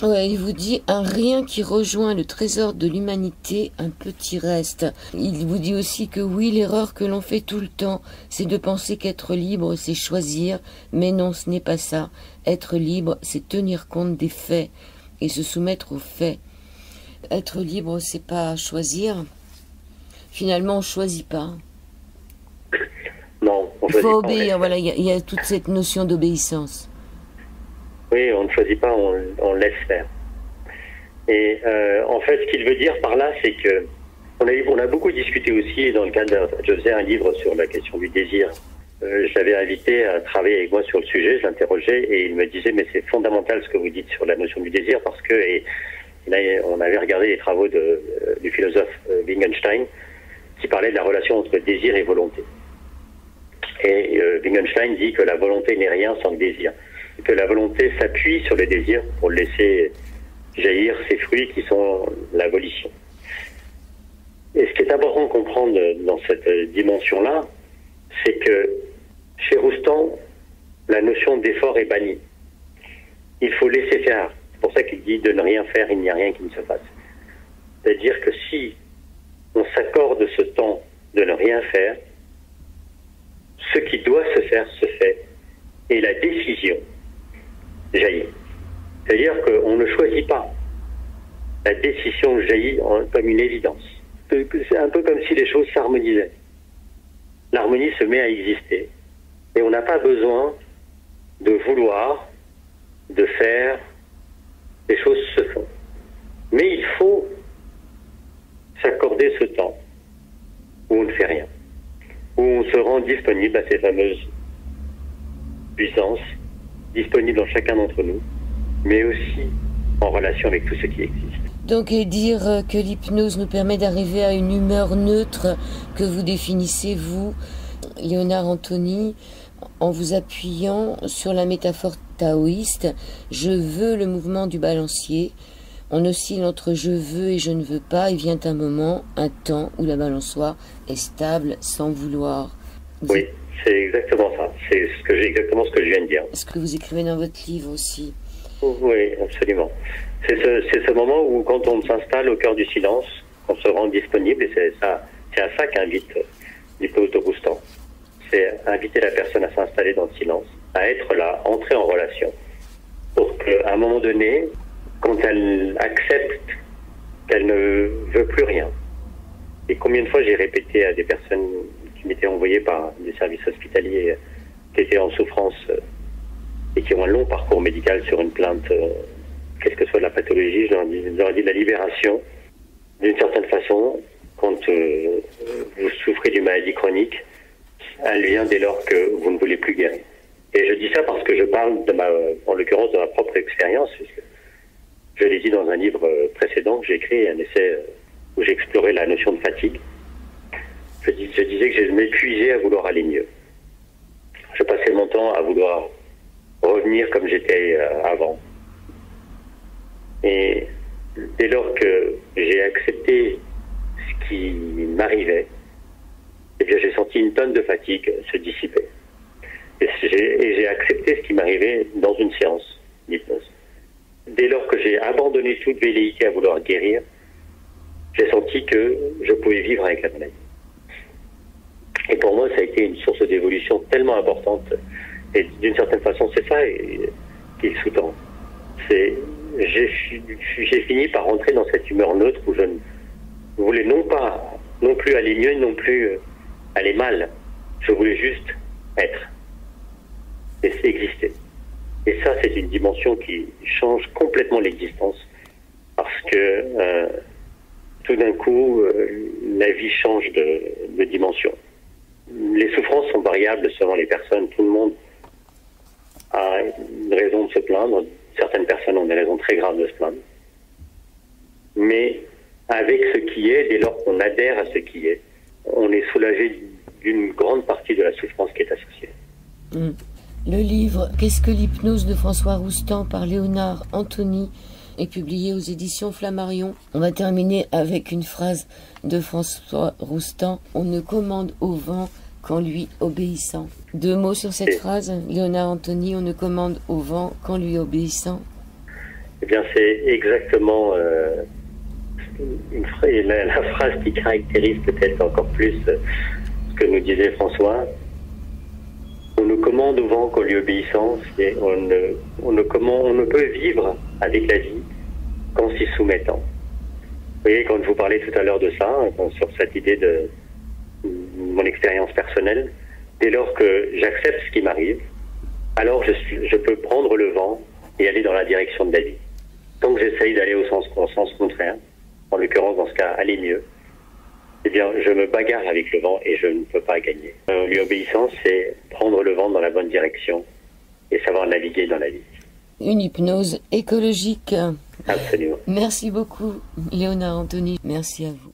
Ouais, il vous dit un rien qui rejoint le trésor de l'humanité, un petit reste. Il vous dit aussi que oui, l'erreur que l'on fait tout le temps, c'est de penser qu'être libre, c'est choisir. Mais non, ce n'est pas ça. Être libre, c'est tenir compte des faits et se soumettre aux faits. Être libre, c'est pas choisir. Finalement, on choisit pas. Non, on il choisit faut pas, obéir, voilà, il y a toute cette notion d'obéissance. Oui, on ne choisit pas, on laisse faire. Et en fait, ce qu'il veut dire par là, c'est que on a beaucoup discuté aussi dans le cadre je faisais un livre sur la question du désir. Je l'avais invité à travailler avec moi sur le sujet, je l'interrogeais et il me disait mais c'est fondamental ce que vous dites sur la notion du désir parce que on avait regardé les travaux du philosophe Wittgenstein qui parlait de la relation entre désir et volonté. Et Wittgenstein dit que la volonté n'est rien sans le désir. Que la volonté s'appuie sur le désir pour laisser jaillir ses fruits qui sont la volition. Et ce qui est important de comprendre dans cette dimension-là, c'est que chez Roustan, la notion d'effort est bannie. Il faut laisser faire. C'est pour ça qu'il dit de ne rien faire, il n'y a rien qui ne se fasse. C'est-à-dire que si on s'accorde ce temps de ne rien faire, ce qui doit se faire se fait. Et la décision jaillit. C'est-à-dire qu'on ne choisit pas. La décision jaillit comme une évidence. C'est un peu comme si les choses s'harmonisaient. L'harmonie se met à exister. Et on n'a pas besoin de vouloir, de faire. Les choses se font. Mais il faut s'accorder ce temps où on ne fait rien. Où on se rend disponible à ces fameuses puissances disponibles en chacun d'entre nous, mais aussi en relation avec tout ce qui existe. Donc, et dire que l'hypnose nous permet d'arriver à une humeur neutre que vous définissez, vous, Léonard Anthony, en vous appuyant sur la métaphore taoïste, je veux le mouvement du balancier. On oscille entre je veux et je ne veux pas, et vient un moment, un temps où la balançoire est stable sans vouloir. Oui, c'est exactement ça. C'est exactement ce que je viens de dire. Ce que vous écrivez dans votre livre aussi. Oui, absolument. C'est ce moment où, quand on s'installe au cœur du silence, on se rend disponible, et c'est à ça qu'invite l'hypnose de Roustan. C'est inviter la personne à s'installer dans le silence, à être là, entrer en relation, pour qu'à un moment donné, quand elle accepte qu'elle ne veut plus rien. Et combien de fois j'ai répété à des personnes qui m'étaient envoyées par des services hospitaliers qui étaient en souffrance et qui ont un long parcours médical sur une plainte qu'est-ce que soit la pathologie, je leur ai dit la libération, d'une certaine façon, quand vous souffrez d'une maladie chronique, elle vient dès lors que vous ne voulez plus guérir. Et je dis ça parce que je parle, en l'occurrence, de ma propre expérience, puisque je l'ai dit dans un livre précédent que j'ai écrit, un essai où j'ai exploré la notion de fatigue. Je disais que je m'épuisais à vouloir aller mieux. Je passais mon temps à vouloir revenir comme j'étais avant. Et dès lors que j'ai accepté ce qui m'arrivait, eh bien j'ai senti une tonne de fatigue se dissiper. Et j'ai accepté ce qui m'arrivait dans une séance d'hypnose. Dès lors que j'ai abandonné toute velléité à vouloir guérir, j'ai senti que je pouvais vivre avec la maladie. Et pour moi, ça a été une source d'évolution tellement importante. Et d'une certaine façon, c'est ça qui le sous-tend. J'ai fini par rentrer dans cette humeur neutre où je ne voulais non plus aller mieux, non plus aller mal. Je voulais juste être. Et c'est exister. Et ça, c'est une dimension qui change complètement l'existence. Parce que tout d'un coup, la vie change de dimension. Les souffrances sont variables selon les personnes. Tout le monde a une raison de se plaindre. Certaines personnes ont des raisons très graves de se plaindre. Mais avec ce qui est, dès lors qu'on adhère à ce qui est, on est soulagé d'une grande partie de la souffrance qui est associée. Le livre « Qu'est-ce que l'hypnose » de François Roustan par Léonard Anthony est publié aux éditions Flammarion. On va terminer avec une phrase de François Roustan. On ne commande au vent qu'en lui obéissant. 2 mots sur cette phrase, Léonard Anthony. On ne commande au vent qu'en lui obéissant. Eh bien, c'est exactement la phrase qui caractérise peut-être encore plus ce que nous disait François. On ne commande au vent qu'en lui obéissant. On ne peut vivre avec la vie qu'en s'y soumettant. Vous voyez, quand je vous parlais tout à l'heure de ça, sur cette idée de mon expérience personnelle, dès lors que j'accepte ce qui m'arrive, alors je peux prendre le vent et aller dans la direction de la vie. Tant que j'essaye d'aller au sens contraire, en l'occurrence dans ce cas aller mieux, eh bien je me bagarre avec le vent et je ne peux pas gagner. Lui obéissance, c'est prendre le vent dans la bonne direction et savoir naviguer dans la vie. Une hypnose écologique. Absolument. Merci beaucoup, Léonard Anthony. Merci à vous.